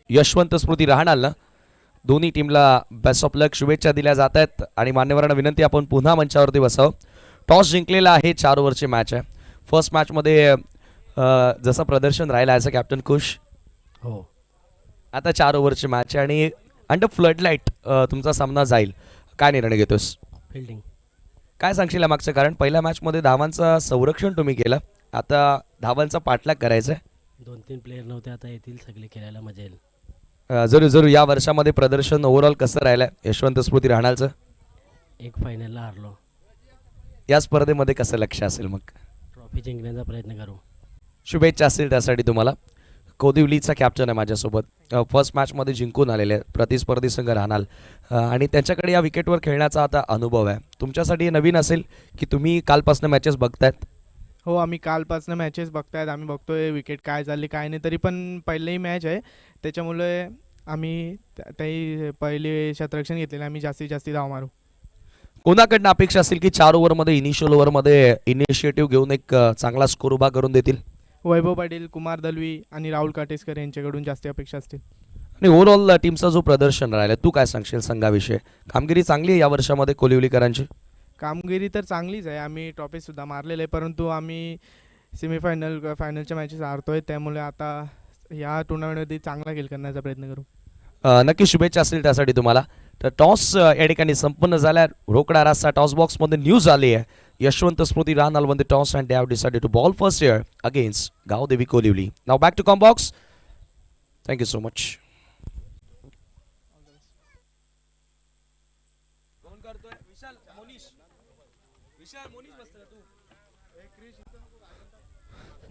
यशवंत स्मृती रहाणालनं. दोन्ही टीमला बेस्ट ऑफ लक शुभेच्छा दिल्या जात आहेत आणि मान्यवरांना विनंती आपण पुन्हा मंचावरती बसावं. टॉस जिंकलेला आहे. 4 ओव्हरची मॅच आहे. फर्स्ट मॅचमध्ये जसं प्रदर्शन राहिलं ॲज अ कॅप्टन खुश हो. आता 4 ओव्हरची मॅच आहे आणि अंडर फ्लड लाईट तुमचा सामना जाईल. काय निर्णय घेतोस? फिल्डिंग. काय सांगशील मागचं कारण? पहिल्या मॅचमध्ये धावांचं संरक्षण तुम्ही केलं, आता धावांचा पाठलाग करायचा आहे. 2-3 प्लेयर नव्हते, आता येतील सगळे, खेळायला मजा येईल. जरूर जरूर. या वर्षामध्ये प्रदर्शन ओव्हरऑल कसं राहिलं यशवंत स्मृती रहाणालचं? एक फायनलला हारलो. या स्पर्धेमध्ये कसं लक्ष असेल मग? ट्रॉफी जिंकण्याचा प्रयत्न करू. शुभेच्छा असतील त्यासाठी तुम्हाला. कोदिवलीचा कॅप्टन आहे माझ्यासोबत. फर्स्ट मॅचमध्ये जिंकून आलेले आहेत प्रतिस्पर्धी संघ राहणार आणि त्यांच्याकडे या विकेटवर खेळण्याचा आता अनुभव आहे. तुमच्यासाठी नवीन असेल की तुम्ही कालपासून मॅचेस बघतायत? हो, आम्ही कालपासून मॅचेस बघतायत. आम्ही बघतोय विकेट काय झाली काय नाही. तरी पण पहिलीही मॅच आहे, त्याच्यामुळे आम्ही त्याही पहिले शतरक्षण घेतलेलं. आम्ही जास्तीत जास्त धाव मारू. कोणाकडनं अपेक्षा असेल की 4 ओव्हरमध्ये इनिशियल ओव्हरमध्ये इनिशिएटिव्ह घेऊन एक चांगला स्कोर उभा करून देतील? वैभव पाटील, कुमार दलवी आणि राहुल काटेसकर यांच्याकडून जास्त अपेक्षा असतील. आणि ओव्हरऑल टीमचा जो प्रदर्शन राहिला, तू काय सांगशील संघाविषयी? कामगिरी चांगली आहे या वर्षामध्ये कोलिवलीकरांची? कामगिरी तर चांगलीच आहे. आम्ही ट्रॉफीसुद्धा मारलेलं आहे, परंतु आम्ही फायनलच्या मॅचेस हारतोय. त्यामुळे आता या टुर्नामेंटमध्ये चांगला खेळ करण्याचा प्रयत्न करू. नक्की शुभेच्छा असतील त्यासाठी तुम्हाला. तर टॉस या ठिकाणी संपन्न झाला. रोकडा रास्ता टॉस बॉक्स मध्ये न्यूज आली आहे. Yashwant Smruti Ranal won the toss and they have decided to bowl first here against Gavdevi Koliwali. Now back to com box. Thank you so much.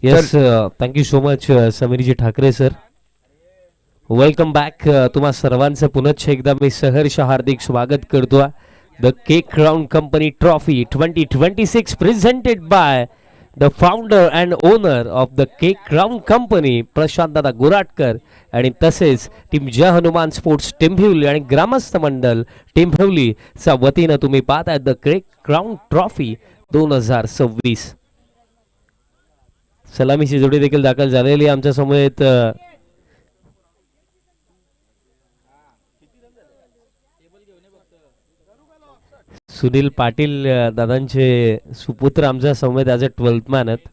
Yes thank you so much Sameerji Thakare sir. Welcome back. तुम्हा सर्वांचं पुनश्च एकदा मी सहर्ष हार्दिक स्वागत करतो. The Cake Crown Company trophy 2026 presented by the founder and owner of the Cake Crown Company Prashant Dada Goratkar आणि तसेच टीम जय हनुमान स्पोर्ट्स टेंभिवली आणि ग्रामस्थ मंडळ टेंभिवलीच्या वतीनं तुम्ही पाहताय द केक क्राउन ट्रॉफी 2026. सलामीची जोडी देखील दाखल झालेली आमच्या समवेत. सुनील पाटील दादांचे सुपुत्र आमच्या समवेत ॲज अ 12th मॅन आहेत.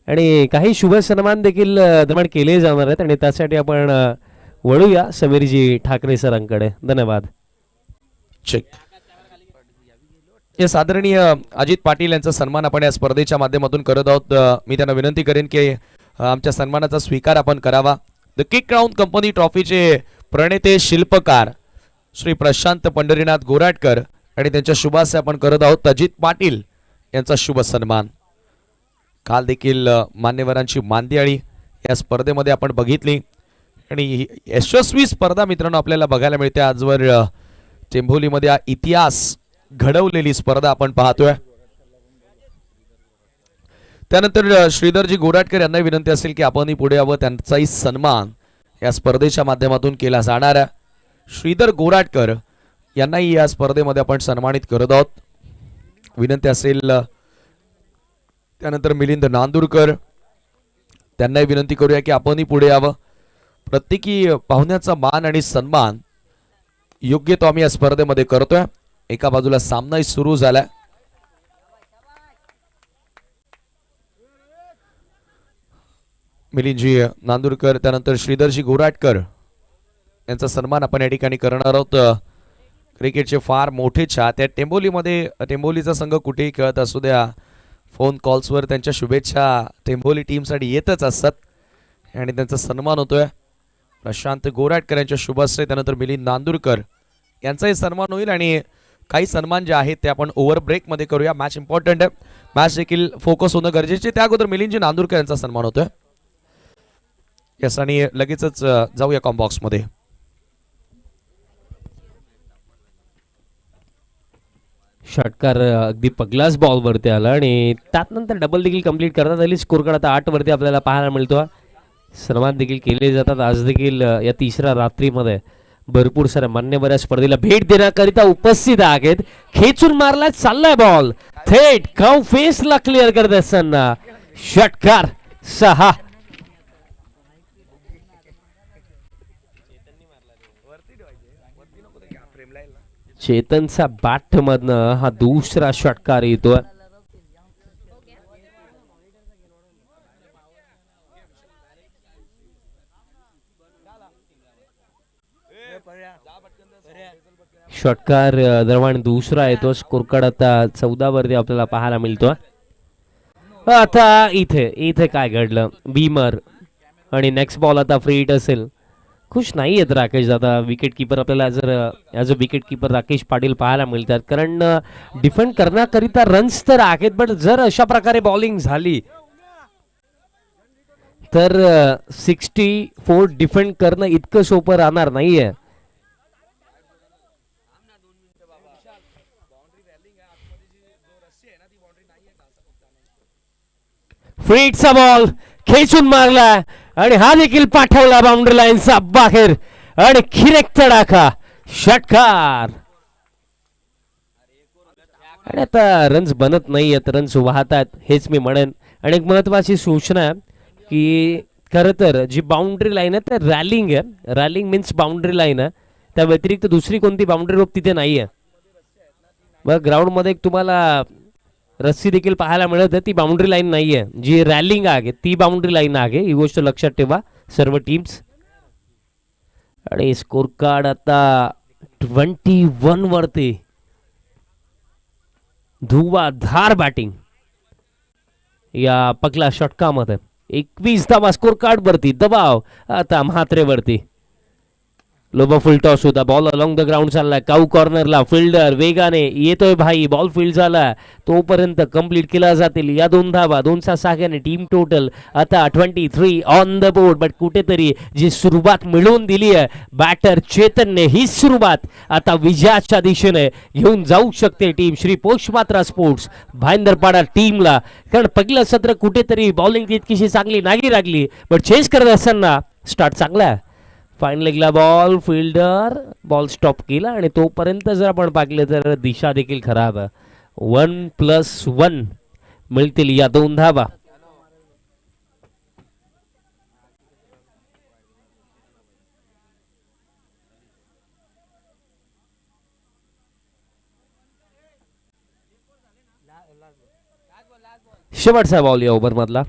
आणि काही शुभ सन्मान देखील दरम्यान केले जाणार आहेत आणि त्यासाठी आपण वळूया समीरजी ठाकरे सरांकडे. धन्यवाद. चेक. हे आदरणीय अजित पाटील यांचा सन्मान आपण या स्पर्धेच्या माध्यमातून करत आहोत. मी त्यांना विनंती करेन की आमच्या सन्मानाचा स्वीकार आपण करावा. द केक क्राउन कंपनी ट्रॉफीचे प्रणेते शिल्पकार श्री प्रशांत पंढरीनाथ गोराटकर आणि त्यांच्या शुभासे आपण करत आहोत अजित पाटील यांचा शुभ सन्मान. काल देखील मान्यवरांची मांदियाळी या स्पर्धेमध्ये आपण बघितली आणि ही यशस्वी स्पर्धा मित्रांनो आपल्याला बघायला मिळते. आजवर टेंभोलीमध्ये हा इतिहास घडवलेली स्पर्धा आपण पाहतोय. त्यानंतर श्रीधरजी गोराटकर यांना विनंती असेल की आपणही पुढे यावं. त्यांचाही सन्मान या स्पर्धेच्या माध्यमातून केला जाणार आहे. श्रीधर गोराटकर यांनाही या स्पर्धेमध्ये आपण सन्मानित करत आहोत. विनंती असेल. त्यानंतर मिलिंद नांदुरकर त्यांनाही विनंती करूया की आपणही पुढे यावं. प्रत्येकी पाहुण्याचा मान आणि सन्मान योग्य तो आम्ही या स्पर्धेमध्ये करतोय. एका बाजूला सामनाही सुरू झालाय. मिलिंदजी नांदुरकर त्यानंतर श्रीधरजी गोराटकर यांचा सन्मान आपण या ठिकाणी करणार आहोत. क्रिकेटचे फार मोठे चाहते आहेत. टेंभोलीचा संघ कुठेही खेळत असू द्या फोन कॉल्सवर त्यांच्या शुभेच्छा टेंभोली टीमसाठी येतच असतात आणि त्यांचा सन्मान होतोय. प्रशांत गोराटकर यांच्या शुभाश्रय त्यानंतर मिलिंद नांदुरकर यांचाही सन्मान होईल आणि काही सन्मान जे आहेत ते आपण ओव्हर ब्रेकमध्ये करूया. मॅच इम्पॉर्टंट आहे. मॅच देखील फोकस होणं गरजेचे. त्या अगोदर मिलिंदजी नांदुरकर यांचा सन्मान होतोय. यस आणि लगेचच जाऊया कॉम्बॉक्स मध्ये. षटकार अगदी पगलाच बॉलवरती आला आणि त्यानंतर डबल देखील कंप्लीट करण्यात आली. स्कोर कार्ड आता 8 वरती आपल्याला पाहायला मिळतो. सन्मान देखील केले जातात. आज देखील या तिसऱ्या रात्रीमध्ये भरपूर साऱ्या मान्यवर स्पर्धेला भेट देण्याकरिता उपस्थित आहेत. खेचून मारला चाललाय बॉल थेट काउ फेसला क्लिअर करत असताना षटकार 6. चेतनचा बॅट मधनं हा दुसरा षटकार येतो. षटकार दरम्यान दुसरा येतो. स्कोर कार्ड आता 14 वरती आपल्याला पाहायला मिळतो. आता इथे काय घडलं. बीमर आणि नेक्स्ट बॉल आता फ्री हिट असेल. खुश नाही आहेत राकेश दादा. विकेट किपर आपल्याला जर as a wicket keeper Rakesh Patil पाहायला मिळतात. कारण डिफेंड करण्याकरिता रन्स तर आहेत बट जर अशा प्रकारे बॉलिंग झाली तर 64 डिफेंड करणं इतकं सोपं राहणार नाहीये. फ्रीटचा बॉल खेचून मारला आणि हा देखील पाठवला बाउंड्री लाईनचा बाहेर आणि खिरेक तडाखा षटकार. आणि आता रन्स बनत नाही आहेत. रन्स वाहतात हेच मी म्हणेन. आणि एक महत्वाची सूचना आहे की खरं तर जी बाउंड्री लाईन आहे ते रॅलिंग आहे. रॅलिंग मीन्स बाउंड्री लाईन आहे. त्या व्यतिरिक्त दुसरी कोणती बाउंड्री रोप तिथे नाही आहे. मग ग्राउंडमध्ये तुम्हाला रस्सी देखील पाहायला मिळत आहे. ती बाउंड्री लाईन नाही आहे. जी रॅलिंग आहे ती बाउंड्री लाईन आहे. ही गोष्ट लक्षात ठेवा सर्व टीम्स. आणि स्कोर कार्ड आता 21 वरती. धुवाधार बॅटिंग या पहिल्या षटकामध्ये. 21 धावा स्कोर कार्ड वरती. दबाव आता म्हात्रेवरती. लोबो फुल टॉस होता. बॉल अलॉंग द ग्राउंड चाललाय. काऊ कॉर्नरला. फिल्डर वेगाने येतोय भाई. बॉल फील्ड झाला तोपर्यंत कंप्लीट केला जातील या 2 धावा. 2चा साह्याने टीम टोटल आता 23 ऑन द बोर्ड. बट कुठेतरी जी सुरुवात मिळवून दिली आहे बॅटर चेतनने, ही सुरुवात आता विजयाच्या दिशेने घेऊन जाऊ शकते टीम श्री पोषमात्रा स्पोर्ट्स भाईंदरपाडा टीमला. कारण पहिलं सत्र कुठेतरी बॉलिंग तितकीशी चांगली नाही लागली, बट चेस करत असताना स्टार्ट चांगला आहे. फाईन लेगला बॉल. फिल्डर बॉल स्टॉप केला आणि तोपर्यंत जर आपण पाहिलं तर दिशा देखील खराब आहे. 1+1 मिळतील या 2 धावा. शेवटचा बॉल या ओव्हर मधला.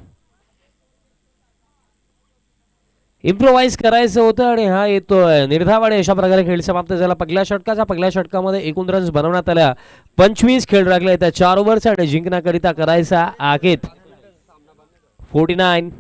इम्प्रोवाइज करायचं होतं आणि हा येतोय निर्धावाने. अशा प्रकारे खेळ समाप्त झाला पहिल्या षटकाचा. पहिल्या षटकामध्ये एकूण रन्स बनवण्यात आल्या 25. खेळ लागले त्या 4 ओव्हरचा आणि जिंकण्याकरिता करायचा आखेत 49.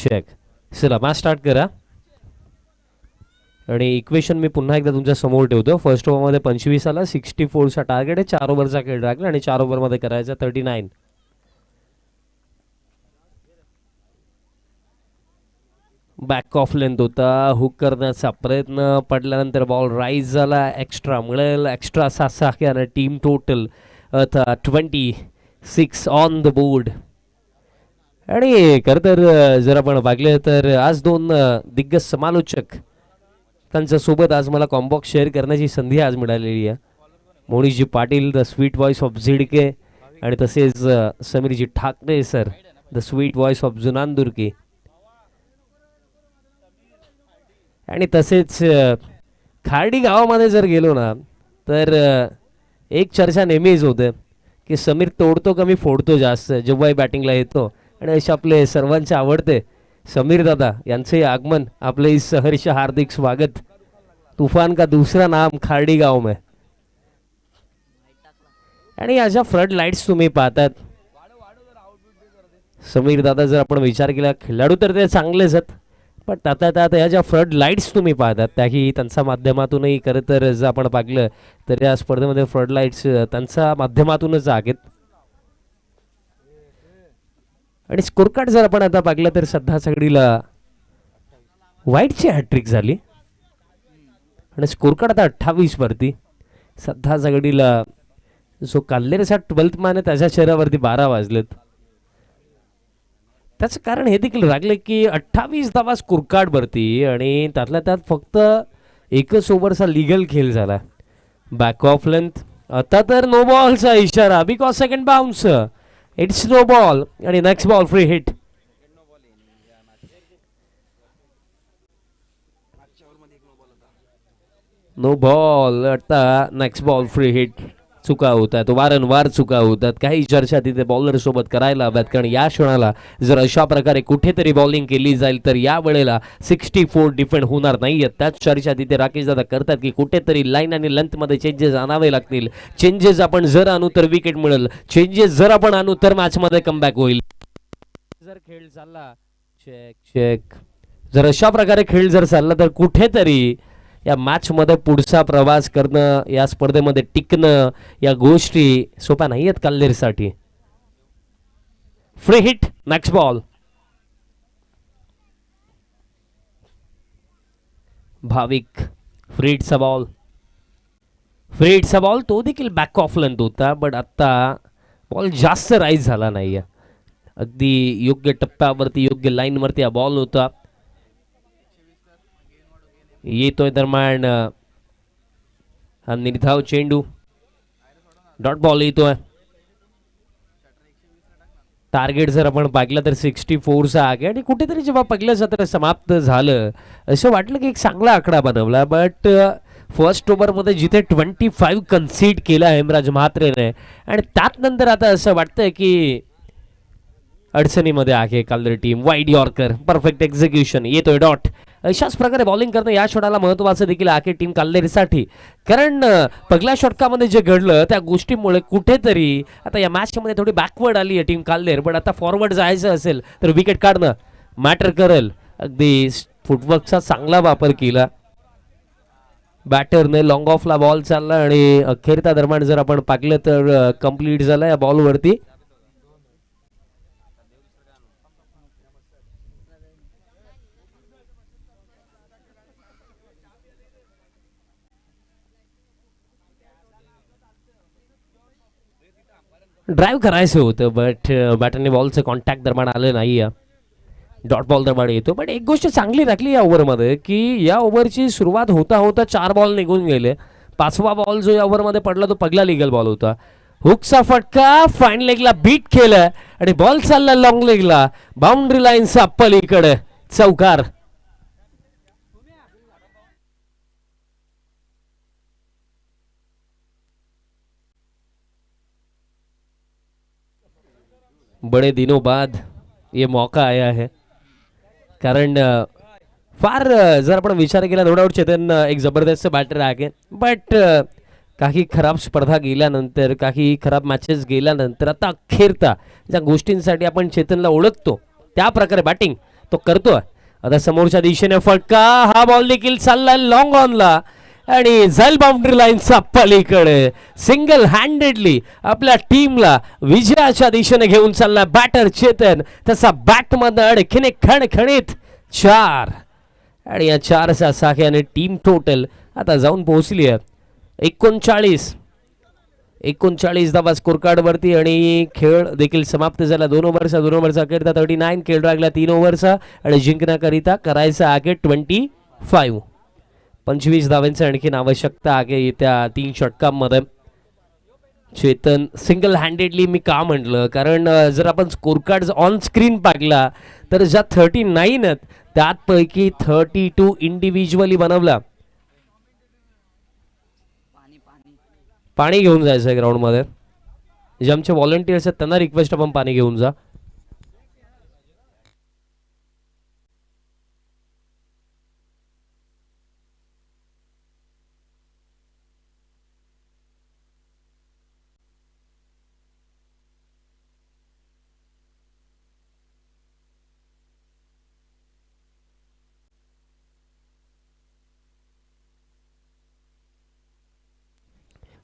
चेक. चला मॅच स्टार्ट करा. आणि इक्वेशन मी पुन्हा एकदा तुमच्या समोर ठेवतो. फर्स्ट ओव्हरमध्ये 25 आला, 64चा टार्गेट आहे. 4 ओव्हरचा खेळ राखला आणि 4 ओव्हरमध्ये करायचा 39. बॅक ऑफ लेंथ होता, हुक करण्याचा प्रयत्न, पडल्यानंतर बॉल राईज झाला. एक्स्ट्रा मिळेल, एक्स्ट्रा 6 आणि team total 26 on the board. आणि खरं तर जर आपण पाहिलं तर आज 2 दिग्गज समालोचक त्यांच्या सोबत आज मला कॉम्बॉक्स शेअर करण्याची संधी आज मिळालेली आहे. Monishji Patil the sweet voice of Zidke आणि तसेच Sameerji Thakare sir the sweet voice of Junandurki. आणि तसेच खार्डी गावामध्ये जर गेलो ना तर एक चर्चा नेहमीच होते की समीर तोडतो कमी फोडतो जास्त जेव्हाही बॅटिंगला येतो. आणि असे आपले सर्वांचे आवडते समीर दादा यांचे आगमन, आपले सहर्ष हार्दिक स्वागत. तूफान का दूसरा नाम खार्डी गाव में. आणि अशा फ्रंट लाईट्स तुम्ही पाहतात. समीर दादा जर आपण विचार केला खेळाडू तर ते चांगलेच आहेत, पण त्यात ह्या ज्या फ्रंट लाईट्स तुम्ही पाहतात त्याही त्यांच्या माध्यमातूनही खरं तर जर आपण पाहिलं तर या स्पर्धेमध्ये फ्रंट लाईट्स त्यांच्या माध्यमातूनच आहेत. आणि स्कोर कार्ड जर आपण आता पाहिलं तर सध्या सगळीला व्हाईटची हॅट्रिक झाली आणि स्कोर कार्ड आता 28 वरती. सध्या सगळीला जो काल्लेरचा 12th मॅन आहे त्याच्या चेहऱ्यावरती 12 वाजलेत. त्याचं कारण हे देखील लागले की 28 धावा स्कोर कार्ड वरती आणि त्यातल्या त्यात फक्त एकच ओव्हरचा लिगल खेळ झाला. बॅक ऑफ लेंथ, आता तर नो बॉलचा इशारा because second bounce. It's no ball आणि next ball free hit. No ball, आता नेक्स्ट बॉल फ्री हिट. चुका होतात, वारंवार चुका होतात. काही चर्चा तिथे बॉलर सोबत करायला हव्यात, कारण या क्षणाला जर अशा प्रकारे कुठेतरी बॉलिंग केली जाईल तर या वेळेला 64 डिफेंड होणार नाहीये. त्याच चर्चा तिथे राकेश दादा करतात की कुठेतरी लाईन आणि लेंथ मध्ये चेंजेस आणावे लागतील. चेंजेस आपण जर आणू तर विकेट मिळेल, चेंजेस जर आपण आणू तर मॅच मध्ये कमबॅक होईल. जर खेळ चालला चेक चेक, जर अशा प्रकारे खेळ जर चालला तर कुठेतरी या मॅच मध्ये पुढचा प्रवास करणं, या स्पर्धेमध्ये टिकणं, या गोष्टी सोप्या नाही आहेत काल्लेरसाठी. Free hit, next ball. Bhavik, free हिटचा बॉल, फ्री हिटचा बॉल तो देखील बॅक ऑफ लेंथ होता, बट आता बॉल जास्त राईज झाला नाही. अगदी योग्य टप्प्यावरती योग्य लाईनवरती हा बॉल होता. येतोय दरम्यान हा निर्धाव चेंडू, डॉट बॉल येतोय. टार्गेट जर आपण पाहिलं तर 64चा आहे आणि कुठेतरी जेव्हा पहिलं सत्र समाप्त झालं असं वाटलं की एक चांगला आकडा बनवला. बट फर्स्ट ओव्हरमध्ये जिथे 25 कन्सीड केला हेमराज म्हात्रेने आणि त्यात नंतर आता असं वाटतंय की अडचणीमध्ये आहे Kaller team. Wide yorker, perfect execution, येतोय डॉट. अशाच प्रकारे बॉलिंग करणं या शॉटाला महत्त्वाचं देखील आहे टीम काल्लेरसाठी, कारण पहिल्या षटकामध्ये जे घडलं त्या गोष्टीमुळे कुठेतरी आता या मॅचमध्ये थोडी बॅकवर्ड आली आहे टीम काल्लेर. पण आता फॉरवर्ड जायचं असेल तर विकेट काढणं मॅटर करेल. अगदी फुटवर्कचा चांगला वापर केला बॅटरने. लॉंग ऑफला बॉल चालला आणि अखेरच्या दरम्यान जर आपण पाहिलं तर कंप्लीट झाला या बॉलवरती. ड्राईव्ह करायचं होतं बट बॅटरने बॉलचं कॉन्टॅक्ट दरम्यान आलं नाही. डॉट बॉल दरम्यान येतो. पण एक गोष्ट चांगली राखली या ओव्हरमध्ये की या ओव्हरची सुरुवात होता होता 4 बॉल निघून गेले. 5वा बॉल जो या ओव्हरमध्ये पडला तो पहिला लिगल बॉल होता. हुकचा फटका फाईन लेगला बीट केलं आणि बॉल चालला लॉंग लेगला, बाउंड्री लाईनचा पलीकडे चौकार. बड़े दिनों बाद ये मौका आया है, कारण फार जर आपण विचार केला नो डाऊट चेतन एक जबरदस्त बॅटर आहे. बट काही खराब स्पर्धा गेल्यानंतर, काही खराब मॅचेस गेल्यानंतर आता अखेरता ज्या गोष्टींसाठी आपण चेतनला ओळखतो त्या प्रकारे बॅटिंग तो करतोय. आता समोरच्या दिशेने फटका, हा बॉल देखील चाललाय लॉंग ऑनला आणि जाईल बाउंड्री लाईनचा पलीकडे. सिंगल हँडेडली आपल्या टीमला विजयाच्या दिशेने घेऊन चाललाय बॅटर चेतन. तसा बॅट मध्ये आणखीन एक खणखणीत 4 आणि या 4च्या साह्याने टीम टोटल आता जाऊन पोहोचली आहे 39 धावा स्कोर कार्ड वरती. आणि खेळ देखील समाप्त झाला. 2 ओव्हरचा अखेरता 39 खेळ लागला 3 ओव्हरचा आणि जिंकण्याकरिता करायचा आहे 25. 25 धावांची आणखीन आवश्यकता आहे येत्या 3 षटकांमध्ये. चेतन सिंगल हँडेडली मी का म्हटलं, कारण जर आपण स्कोर कार्ड ऑन स्क्रीन पाहिला तर ज्या 39 आहेत त्यापैकी 32 इंडिव्हिज्युअली बनवला. पाणी घेऊन जायचं आहे ग्राउंडमध्ये. जे आमचे व्हॉलंटियर्स आहेत त्यांना रिक्वेस्ट आपण पाणी घेऊन जा.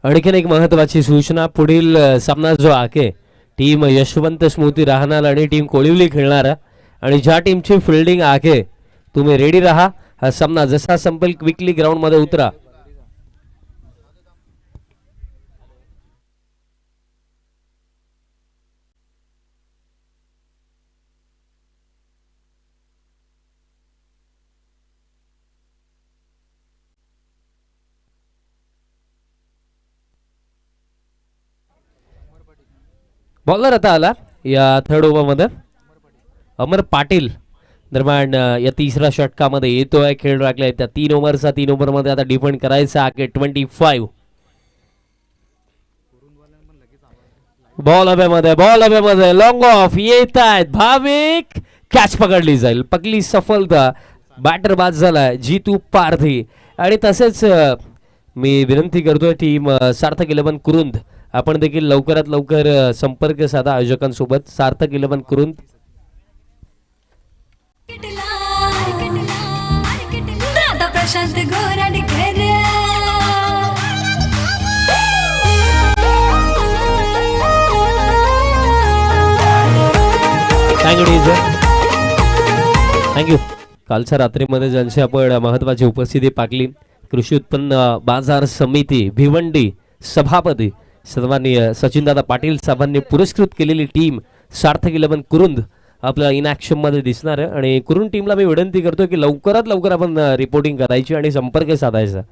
आणखीन एक महत्वाची सूचना, पुढील सामना जो आहे टीम यशवंत स्मृती राहणार आणि टीम कोळिवली खेळणार आणि ज्या टीमची फिल्डिंग आहे तुम्ही रेडी राहा. हा सामना जसा संपेल क्विकली ग्राउंड मध्ये उतरा. बॉलर आता आला या थर्ड ओव्हरमध्ये अमर पाटील. दरम्यान या 3ऱ्या षटकामध्ये येतोय. खेळ लागलाय त्या 3 ओव्हरमध्ये आता डिफेंड करायचा आहे 25. बॉल हवेमध्ये लॉंग ऑफ येत आहेत भाविक. कॅच पकडली जाईल. पकली सफलता. बॅटर बाद झालाय जीतू पारधी. आणि तसेच मी विनंती करतोय टीम सार्थक 11 कुरुंद आपण देखील लवकरात लवकर संपर्क साधा आयोजकांसोबत. सार्थक 11 कुरुंद थँक्यू. कालच्या रात्रीमध्ये ज्यांची आपण महत्वाची उपस्थिती पाकली, कृषी उत्पन्न बाजार समिती भिवंडी सभापती सन्माननीय सचिनदादा पाटील साहेबांनी पुरस्कृत केलेली टीम सार्थक 11 कुरुंद आपल्या इन ॲक्शन मध्ये दिसणार आहे. आणि कुरुंद टीमला मी विनंती करतो की लवकरात लवकर आपण रिपोर्टिंग करायची आणि संपर्क साधायचा.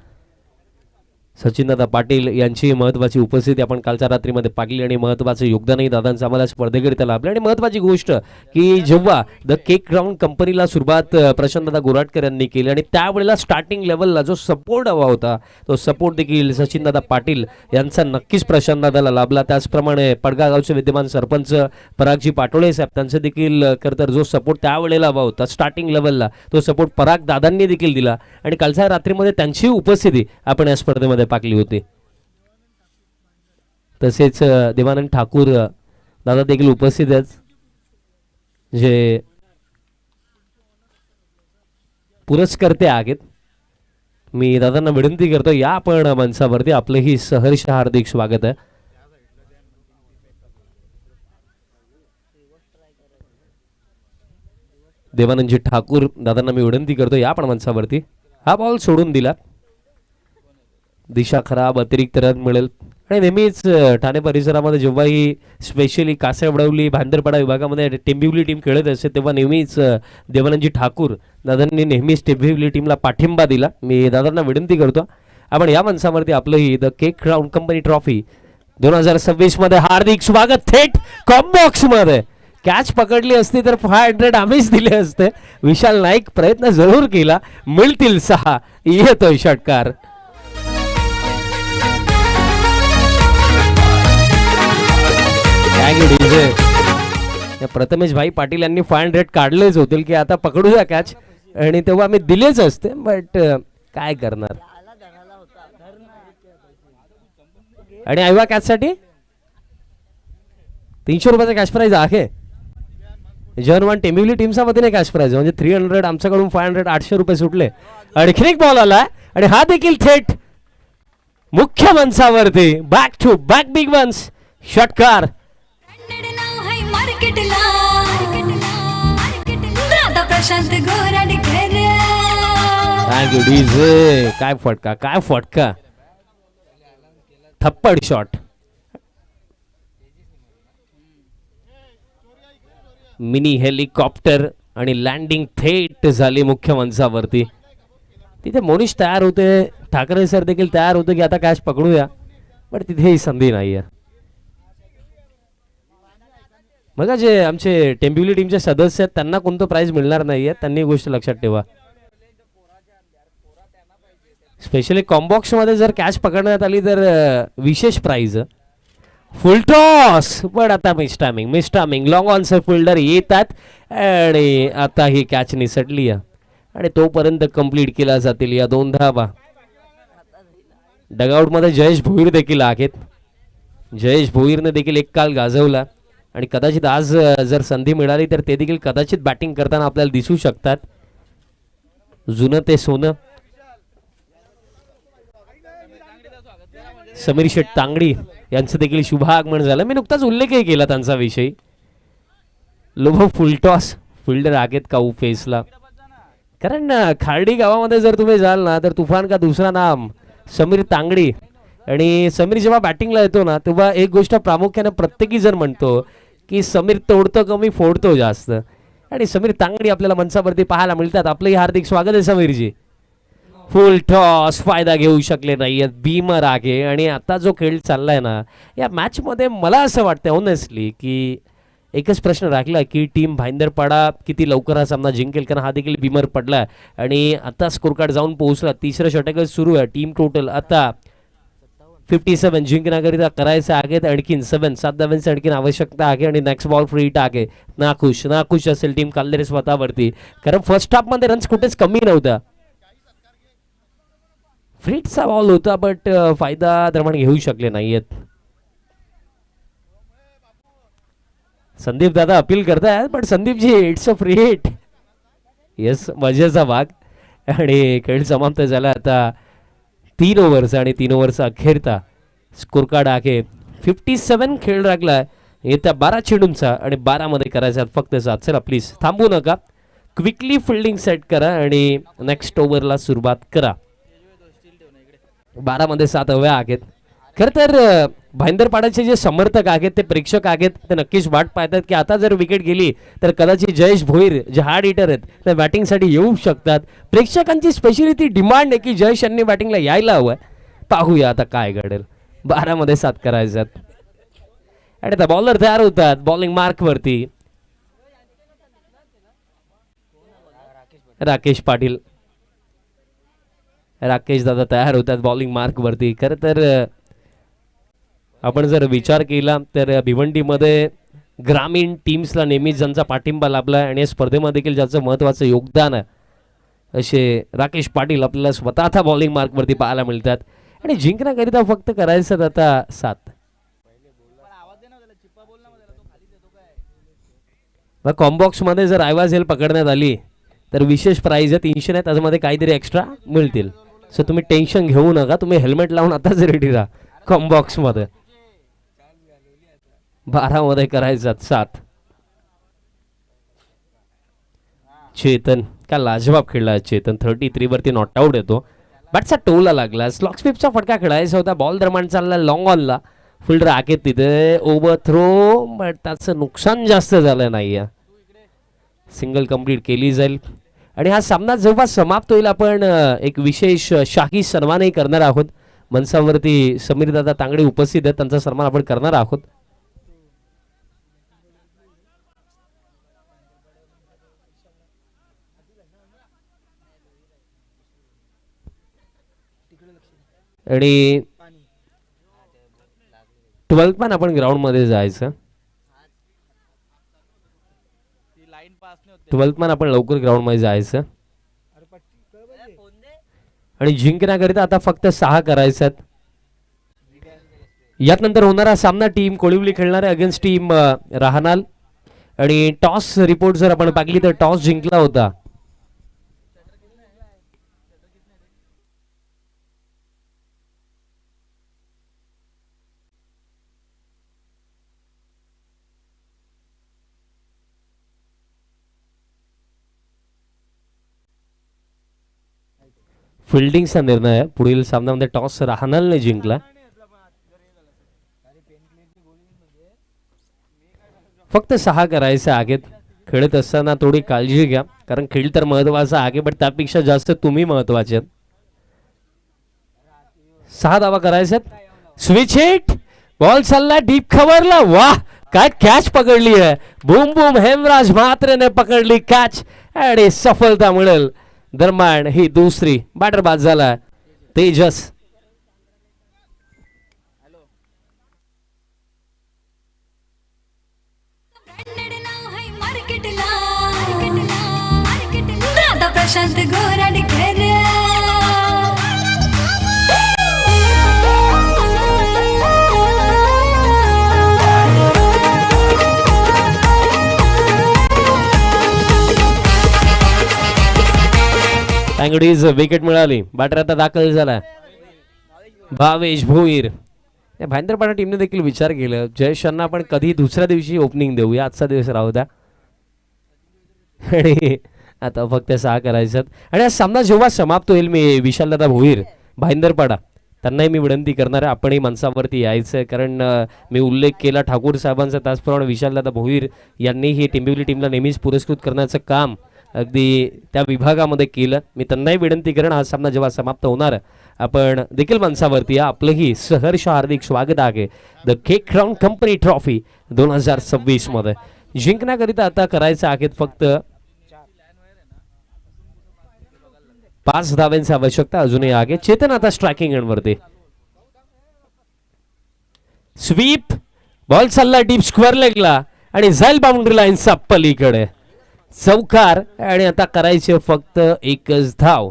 सचिनदादा पाटील यांची महत्वाची उपस्थिती आपण कालच्या रात्रीमध्ये पाहिली आणि महत्वाचं योगदानही दादांचं आम्हाला स्पर्धेकरिता लाभलं. आणि महत्वाची गोष्ट की जेव्हा द केक ग्राउंड कंपनीला सुरुवात प्रशांतदादा गोराटकर यांनी केली आणि त्यावेळेला स्टार्टिंग लेवलला जो सपोर्ट हवा होता तो सपोर्ट देखील सचिनदादा पाटील यांचा नक्कीच प्रशांतदादाला लाभला. त्याचप्रमाणे पडगा गावचे विद्यमान सरपंच परागजी पाटोळे साहेब त्यांचे देखील खरंतर जो सपोर्ट त्यावेळेला हवा होता स्टार्टिंग लेवलला तो सपोर्ट पराग दादांनी देखील दिला. आणि कालच्या रात्रीमध्ये त्यांची उपस्थिती आपण या स्पर्धेमध्ये पाकली होती. तसेच देवानंद ठाकूर दादा देखील उपस्थित आहेत जे पुरस्कर्ते आहेत. मी दादांना विनंती करतो या आपण मंचावरती. आपलंही सहर्ष हार्दिक स्वागत आहे. देवानंदजी ठाकूर दादांना मी विनंती करतो या आपण मंचावरती. हा बॉल सोडून दिला. दिशा खराब, अतिरिक्त रन मिळेल. आणि नेहमीच ठाणे परिसरामध्ये जेव्हाही स्पेशली कासेवडवली भांदरपाडा विभागामध्ये टेंबिवली टीम खेळत असते तेव्हा नेहमीच देवानंदजी ठाकूर दादांनी नेहमीच टेंबिवली टीमला पाठिंबा दिला. मी दादांना विनंती करतो आपण या मंचावरती आपलंही the cake ground company trophy 2026 मध्ये हार्दिक स्वागत. थेट कॉम्बॉक्स मध्ये कॅच पकडली असती तर 500 आम्हीच दिले असते. विशाल नाईक प्रयत्न जरूर केला. मिळतील 6. येतोय षटकार. प्रथमेश भाई पाटील यांनी 500 काढलेच होतील की आता पकडूया कॅच आणि तेव्हा आम्ही दिलेच असते. बट काय करणार. आणि आयवा कॅच साठी 300 रुपयाचा कॅश प्राइज आहे. जर्मन टेंबिवली टीमच्या वतीने कॅश प्राइज म्हणजे 300, आमच्याकडून 500, 800 रुपये सुटले. आणखीन एक बॉल आला आणि हा देखील थेट मुख्य मंचावरती. Back to back big ones, षटकार. Thank you DJ. काय फटका, काय फटका, थप्पड शॉट. मिनी हेलिकॉप्टर आणि लँडिंग थेट झाली मुख्य मंचावरती. तिथे मोनिश तयार होते, ठाकरे सर देखील तयार होते की आता कॅच पकडूया, पण तिथेही संधी नाहीये. बघा जे आमचे टेंबिवली टीमचे सदस्य आहेत त्यांना कोणतं प्राइज मिळणार नाहीये, त्यांनी गोष्ट लक्षात ठेवा. स्पेशली कॉम्बॉक्स मध्ये जर कॅच पकडण्यात आली तर विशेष प्राइज. फुल टॉस, पण आता miss timing long answer fielder येतात आणि आता ही कॅच निसटली आहे आणि तोपर्यंत कंप्लीट केला जातील या 2 धावा. डगआउट मध्ये जयेश भोईर देखील आहेत. जयेश भोईरने देखील एक काल गाजवला आणि कदाचित आज जर संधी मिळाली तर ते देखील कदाचित बॅटिंग करताना आपल्याला दिसू शकतात. जुनं ते सोनं. समीर शेठ तांगडी यांचं देखील शुभागमन झालं. मी नुकताच उल्लेखही केला त्यांचा विषयी. लोभ फुलटॉस फिल्डर आहेत काऊ फेसला. कारण खार्डी गावामध्ये जर तुम्ही जाल ना तर तुफान का दुसरा नाम समीर तांगडी. आणि समीर जेव्हा बॅटिंगला येतो ना तेव्हा एक गोष्ट प्रामुख्याने प्रत्येकी जण म्हणतो की समीर तोडतो कमी फोडतो जास्त. आणि समीर तांगडी आपल्याला मंचावरती पाहायला मिळतात. आपलंही हार्दिक स्वागत आहे समीरजी. फुल टॉस, फायदा घेऊ शकले नाहीयेत बीमर आगे. आणि आता जो खेळ चाललाय ना या मॅच मध्ये मला असं वाटतं ऑनेस्टली की एकच प्रश्न राखला की टीम भाईंदरपाडा किती लवकर हा सामना जिंकेल, कारण हा देखील बीमर पडला आणि आता स्कोर कार्ड जाऊन पोहोचला. तिसरं षटकच सुरू आहे. टीम टोटल आता 57 जिंकण्याकरिता करायचं आहे. आणखीन 7 धावांची आणखीन आवश्यकता आहे आणि नेक्स्ट बॉल फ्री हिट आहे. नाखुश असेल टीम काल्लेरे स्वतःवरती, कारण फर्स्ट हाफ मध्ये रन्स कुठेच कमी नव्हता. फ्रीटचा बॉल होता बट फायदा दरम्यान घेऊ शकले नाहीयेत. संदीप दादा अपील करतायत पण Sandeepji it's a free hit. Yes, मजेचा भाग. आणि खेळ समाप्त झाला आता 3 ओव्हरचा आणि 3 ओव्हरचा अखेरचा स्कोर कार्ड आहे 57. खेळ लागला येत्या 12 चेंडूंचा आणि 12 मध्ये करायचा फक्त 7. चला प्लीज थांबू नका, क्विकली फिल्डिंग सेट करा आणि नेक्स्ट ओव्हरला सुरुवात करा. 12 मध्ये 7 हव्या आहेत. खरं तर भाईंदरपाड्याचे जे समर्थक आहेत ते प्रेक्षक आहेत ते नक्कीच वाट पाहतात की आता जर विकेट गेली तर कदाचित जयेश भोईर जे हार्ड हिटर आहेत ते बॅटिंगसाठी येऊ शकतात. प्रेक्षकांची स्पेशली ती डिमांड आहे की जयेश यांनी बॅटिंगला यायला हवं. पाहूया आता काय घडेल. 12 मध्ये 7 करायच्यात आणि आता बॉलर तयार होतात बॉलिंग मार्क वरती. राकेश पाटील, राकेश दादा तयार होतात बॉलिंग मार्क वरती. खरं तर आपण जर विचार केला तर भिवंडीमध्ये ग्रामीण टीम्सला नेहमीच ज्यांचा पाठिंबा लाभला आणि या स्पर्धेमध्ये देखील ज्याचं महत्त्वाचं योगदान आहे असे राकेश पाटील आपल्याला स्वतः बॉलिंग मार्कवरती पाहायला मिळतात. आणि जिंकण्याकरिता फक्त करायचं आता 7. कॉम्बॉक्स मध्ये जर आयवाज हेल पकडण्यात आली तर विशेष प्राइज आहे 300 आहे. त्याच्यामध्ये काहीतरी एक्स्ट्रा मिळतील. सो तुम्ही टेन्शन घेऊ नका, तुम्ही हेल्मेट लावून आताच रेडी राहा. कॉम्बॉक्स मध्ये 12 मध्ये करायचं 7. चेतन काय लाजवाब खेळला. चेतन 33 वरती नॉट आउट येतो. बॅटचा टोला लागला. स्लॉक स्वीपचा फटका खेळायचा होता. बॉल दरम्यान चालला लॉंग ऑनला. फिल्डर आहेत तिथे ओव्हर थ्रो बट त्याचं नुकसान जास्त झालं नाही. सिंगल कंप्लीट केली जाईल आणि हा सामना जेव्हा समाप्त होईल आपण एक विशेष शाही सन्मानही करणार आहोत. मंचावरती समीर दादा तांगडे उपस्थित आहेत, त्यांचा सन्मान आपण करणार आहोत. आणि 12th मॅन आपण ग्राउंड मध्ये जायचं. 12th मॅन आपण लवकर ग्राउंड मध्ये जायचं आणि जिंकण्याकरिता आता फक्त 6 करायचं. यात नंतर होणारा सामना टीम कोळिवली खेळणारे अगेन्स्ट टीम राहनाल आणि टॉस रिपोर्ट जर आपण पाहिली तर टॉस जिंकला होता फिल्डिंगचा निर्णय आहे. पुढील सामन्यामध्ये टॉस राहनालने जिंकला. फक्त 6 करायचे आहेत. खेळत असताना थोडी काळजी घ्या कारण खेळ तर महत्वाचा आहे पण त्यापेक्षा जास्त तुम्ही महत्वाचे आहेत. 6 धावा करायच्यात. स्विच हिट बॉल चालला डीप खवरला. वाह काय कॅच पकडली आहे. बूम बूम हेमराज म्हात्रेने पकडली कॅच आणि सफलता मिळेल. दरम्यान ही दुसरी बॅटर बाद झाला तेजस. प्रशांत गोराडकर अँगडीज विकेट मिळाली. बॅटर आता दाखल झाला भावेश भोईर. या भाईंदरपाडा टीमने देखील विचार केला जयेश यांना आपण कधी दुसऱ्या दिवशी ओपनिंग देऊया आजचा दिवस राहू द्या आणि आता फक्त 6 करायच्यात. आणि हा सामना जेव्हा समाप्त होईल मी विशालदादा भोईर भाईंदरपाडा त्यांनाही मी विनंती करणार आहे आपणही मंचावरती यायचं कारण मी उल्लेख केला ठाकूर साहेबांचा त्याचप्रमाणे विशालदादा भोईर यांनी ही टिंबिवली टीमला नेहमीच पुरस्कृत करण्याचं काम अगदी त्या विभागामध्ये केलं. मी त्यांनाही विनंती करेन हा सामना जेव्हा समाप्त होणार आपण देखील मंचावरती आपलंही सहर्ष हार्दिक स्वागत आहे the Cake Crown Company trophy 2026 मध्ये. जिंकण्याकरिता आता करायचं आहे फक्त 5 धाव्यांची आवश्यकता अजूनही आहे. चेतन आता स्ट्रायकिंग एंडवरती. स्वीप बॉल चालला डीप स्क्वेअर लेगला आणि जाईल बाउंड्री लाईनचा पलीकडे चौकार आणि आता करायचे फक्त 1च धाव.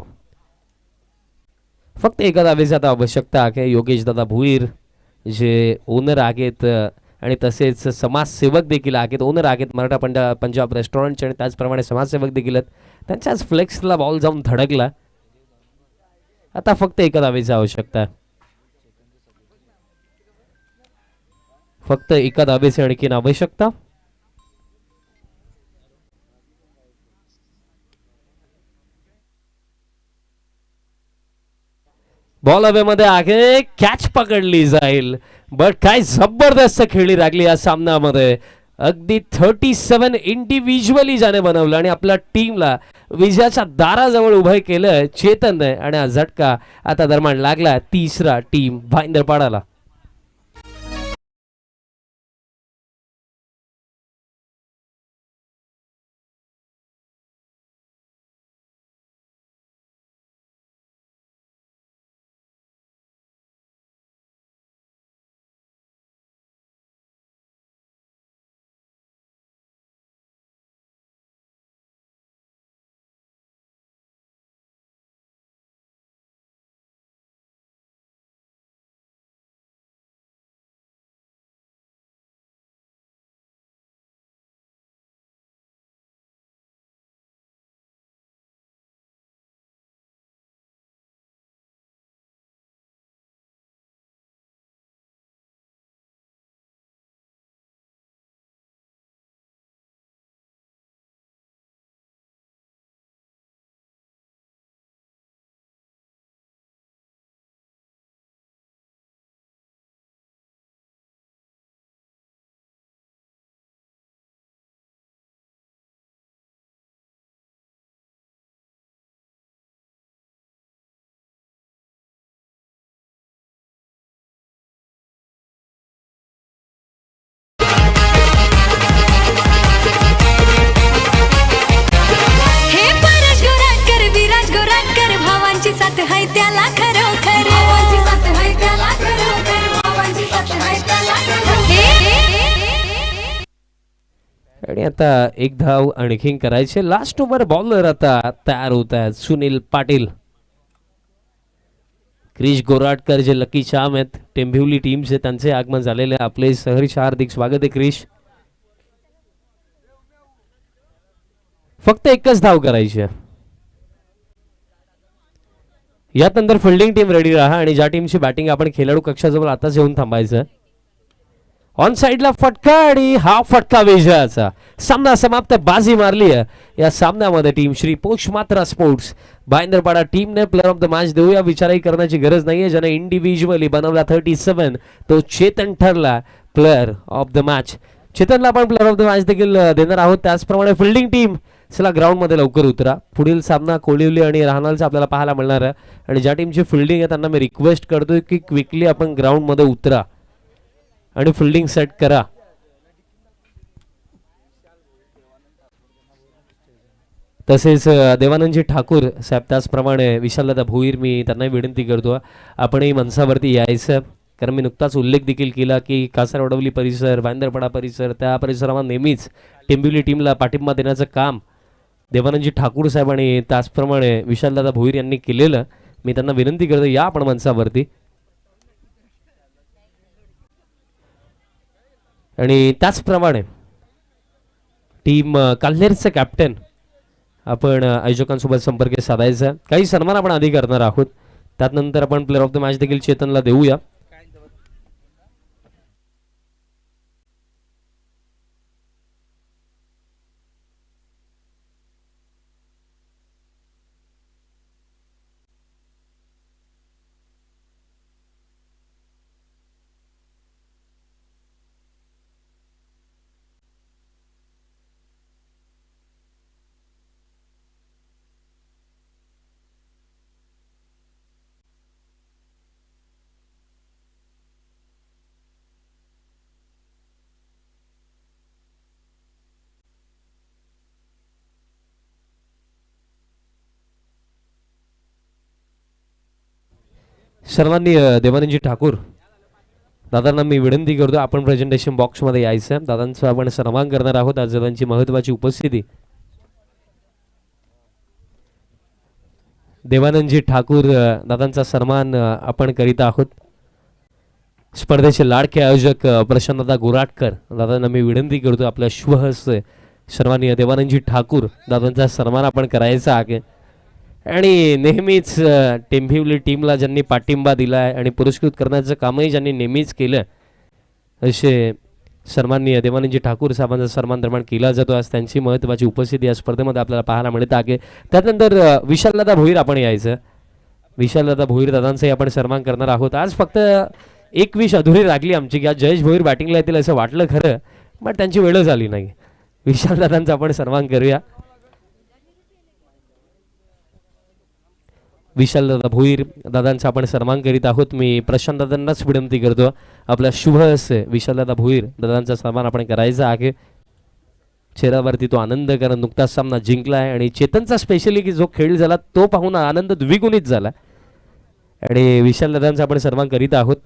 फक्त 1 धावेची आता आवश्यकता आहे. योगेश दादा भुईर जे ओनर आहेत आणि तसेच समाजसेवक देखील आहेत. ओनर आहेत मराठा पंजाब रेस्टॉरंटचे आणि त्याचप्रमाणे समाजसेवक देखील आहेत. त्यांच्याच फ्लेक्सला बॉल जाऊन धडकला. आता फक्त 1 धावेची आवश्यकता. फक्त 1 धावेची आणखीन आवश्यकता. बॉल हवेमध्ये आहे. कॅच पकडली जाईल बट काय जबरदस्त खेळी लागली या सामन्यामध्ये. अगदी 37 इंडिव्हिज्युअली ज्याने बनवलं आणि आपल्या टीमला विजयाच्या दाराजवळ उभं केलं चेतनने आणि हा झटका आता दरम्यान लागला 3रा टीम भाईंदरपाडाला. आणि आता 1 धाव आणखीन करायचे. लास्ट ओव्हर बॉलर आता तयार होत आहेत सुनील पाटील. क्रिश गोराटकर जे लकी चाम आहेत टेंभिवली टीमचे त्यांचे आगमन झालेले आपले सहर्ष हार्दिक स्वागत आहे क्रिश. फक्त एकच धाव करायची आहे. यात नंतर फिल्डिंग टीम रेडी राहा आणि ज्या टीमची बॅटिंग आपण खेळाडू कक्षाजवळ आताच येऊन थांबायचं. ऑन साइडला फटका आणि हा फटका विजयाचा. सामना समाप्त. बाजी मारली आहे या सामन्यामध्ये टीम श्री पोषमात्रा स्पोर्ट्स भाईंदरपाडा टीमने प्लेअर ऑफ द मॅच देऊया. विचारही करण्याची गरज नाहीये. ज्याने इंडिव्हिज्युअली बनवला 37 तो चेतन ठरला प्लेअर ऑफ द मॅच. चेतनला आपण प्लेअर ऑफ द मॅच देखील देणार आहोत. त्याचप्रमाणे फिल्डिंग टीम चला ग्राउंड मध्ये लवकर उतरा. पुढील सामना कोळिवली आणि राहणालचा आपल्याला पाहायला मिळणार आहे आणि ज्या टीमची फिल्डिंग आहे त्यांना मी रिक्वेस्ट करतोय की क्विकली आपण ग्राउंड मध्ये उतरा आणि फिल्डिंग सेट करा. तसेच देवानंदजी ठाकूर साहेब त्याचप्रमाणे विशालदादा भोईर मी त्यांना विनंती करतो आपणही मनसावरती यायचं. कारण मी नुकताच उल्लेख देखील केला की कासारवडवली परिसर भाईंदरपाडा परिसर त्या परिसरामध्ये नेहमीच टेंबिवली टीमला पाठिंबा देण्याचं काम देवानंदजी ठाकूर साहेब आणि त्याचप्रमाणे विशालदादा भोईर यांनी केलेलं. मी त्यांना विनंती करतो या आपण मनसावरती. आणि त्याचप्रमाणे टीम काल्हेरचं कॅप्टन आपण आयोजकांसोबत संपर्क साधायचा. काही सन्मान आपण आधी करणार आहोत. त्यानंतर आपण प्लेअर ऑफ द मॅच देखील चेतनला देऊया. सर्वांनी देवानंदजी ठाकूर दादांना मी विनंती करतो आपण प्रेझेंटेशन बॉक्समध्ये यायचं. दादांचं आपण सन्मान करणार आहोत. आज दादांची महत्त्वाची उपस्थिती. देवानंदजी ठाकूर दादांचा सन्मान आपण करीत आहोत. स्पर्धेचे लाडके आयोजक प्रशांतदादा गोराटकर दादांना मी विनंती करतो आपल्या शुभहस्ते सर्वांनी देवानंदजी ठाकूर दादांचा सन्मान आपण करायचा आहे. आणि नेहमीच टेंभिवली टीमला ज्यांनी पाठिंबा दिला आहे आणि पुरस्कृत करण्याचं कामही ज्यांनी नेहमीच केलं असे सन्माननीय देवानंदजी ठाकूर साहेबांचा सन्मान निर्माण केला जातो. आज त्यांची महत्त्वाची उपस्थिती या स्पर्धेमध्ये आपल्याला पाहायला मिळत आहे. त्यानंतर विशालदादा भोईर आपण यायचं. विशालदादा भोईर दादांचाही आपण सन्मान करणार आहोत. आज फक्त एक विश अधुरी लागली आमची की आज जयेश भोईर बॅटिंगला येतील असं वाटलं खरं, पण त्यांची वेळ झाली नाही. विशालदादांचा आपण सन्मान करूया. विशालदादा भोईर दादांचा आपण सन्मान करीत आहोत. मी प्रशांत दादांनाच विनंती करतो आपल्या शुभ हस्ते विशालदादा भोईर दादांचा सन्मान आपण करायचा आहे. चेहऱ्यावरती तो आनंद, कारण नुकताच सामना जिंकला आहे आणि चेतनचा स्पेशली की जो खेळ झाला तो पाहून आनंद द्विगुणित झाला आणि विशालदादांचा आपण सन्मान करीत आहोत.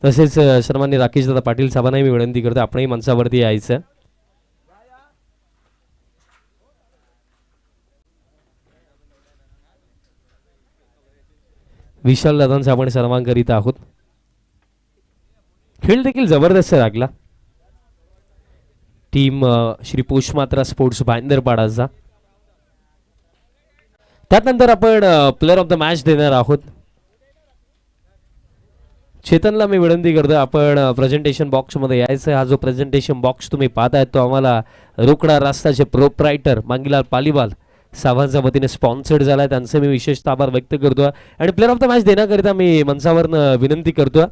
तसेच सन्माननीय राकेशदादा पाटील साहेबांनाही मी विनंती करतो आपणही मंचावरती यायचं. विशाल दादांचा आपण सन्मान करीत आहोत. खेळ देखील जबरदस्त लागला. टीम श्री पोषमात्रा स्पोर्ट्स भाईंदरपाडाचा. त्यानंतर आपण प्लेअर ऑफ द मॅच देणार आहोत. चेतनला मी विनंती करतो आपण प्रेझेंटेशन बॉक्समध्ये यायचं. हा जो प्रेझेंटेशन बॉक्स तुम्ही पाहताय तो आम्हाला रोकडा रास्ताचे प्रोप्रायटर मांगीलाल पालीवाल साहेबांच्या वतीने स्पॉन्सर्ड झाला आहे. त्यांचे मी विशेष आभार व्यक्त करतो आणि प्लेअर ऑफ द मॅच देण्याकरिता मी मंचावरनं विनंती करतो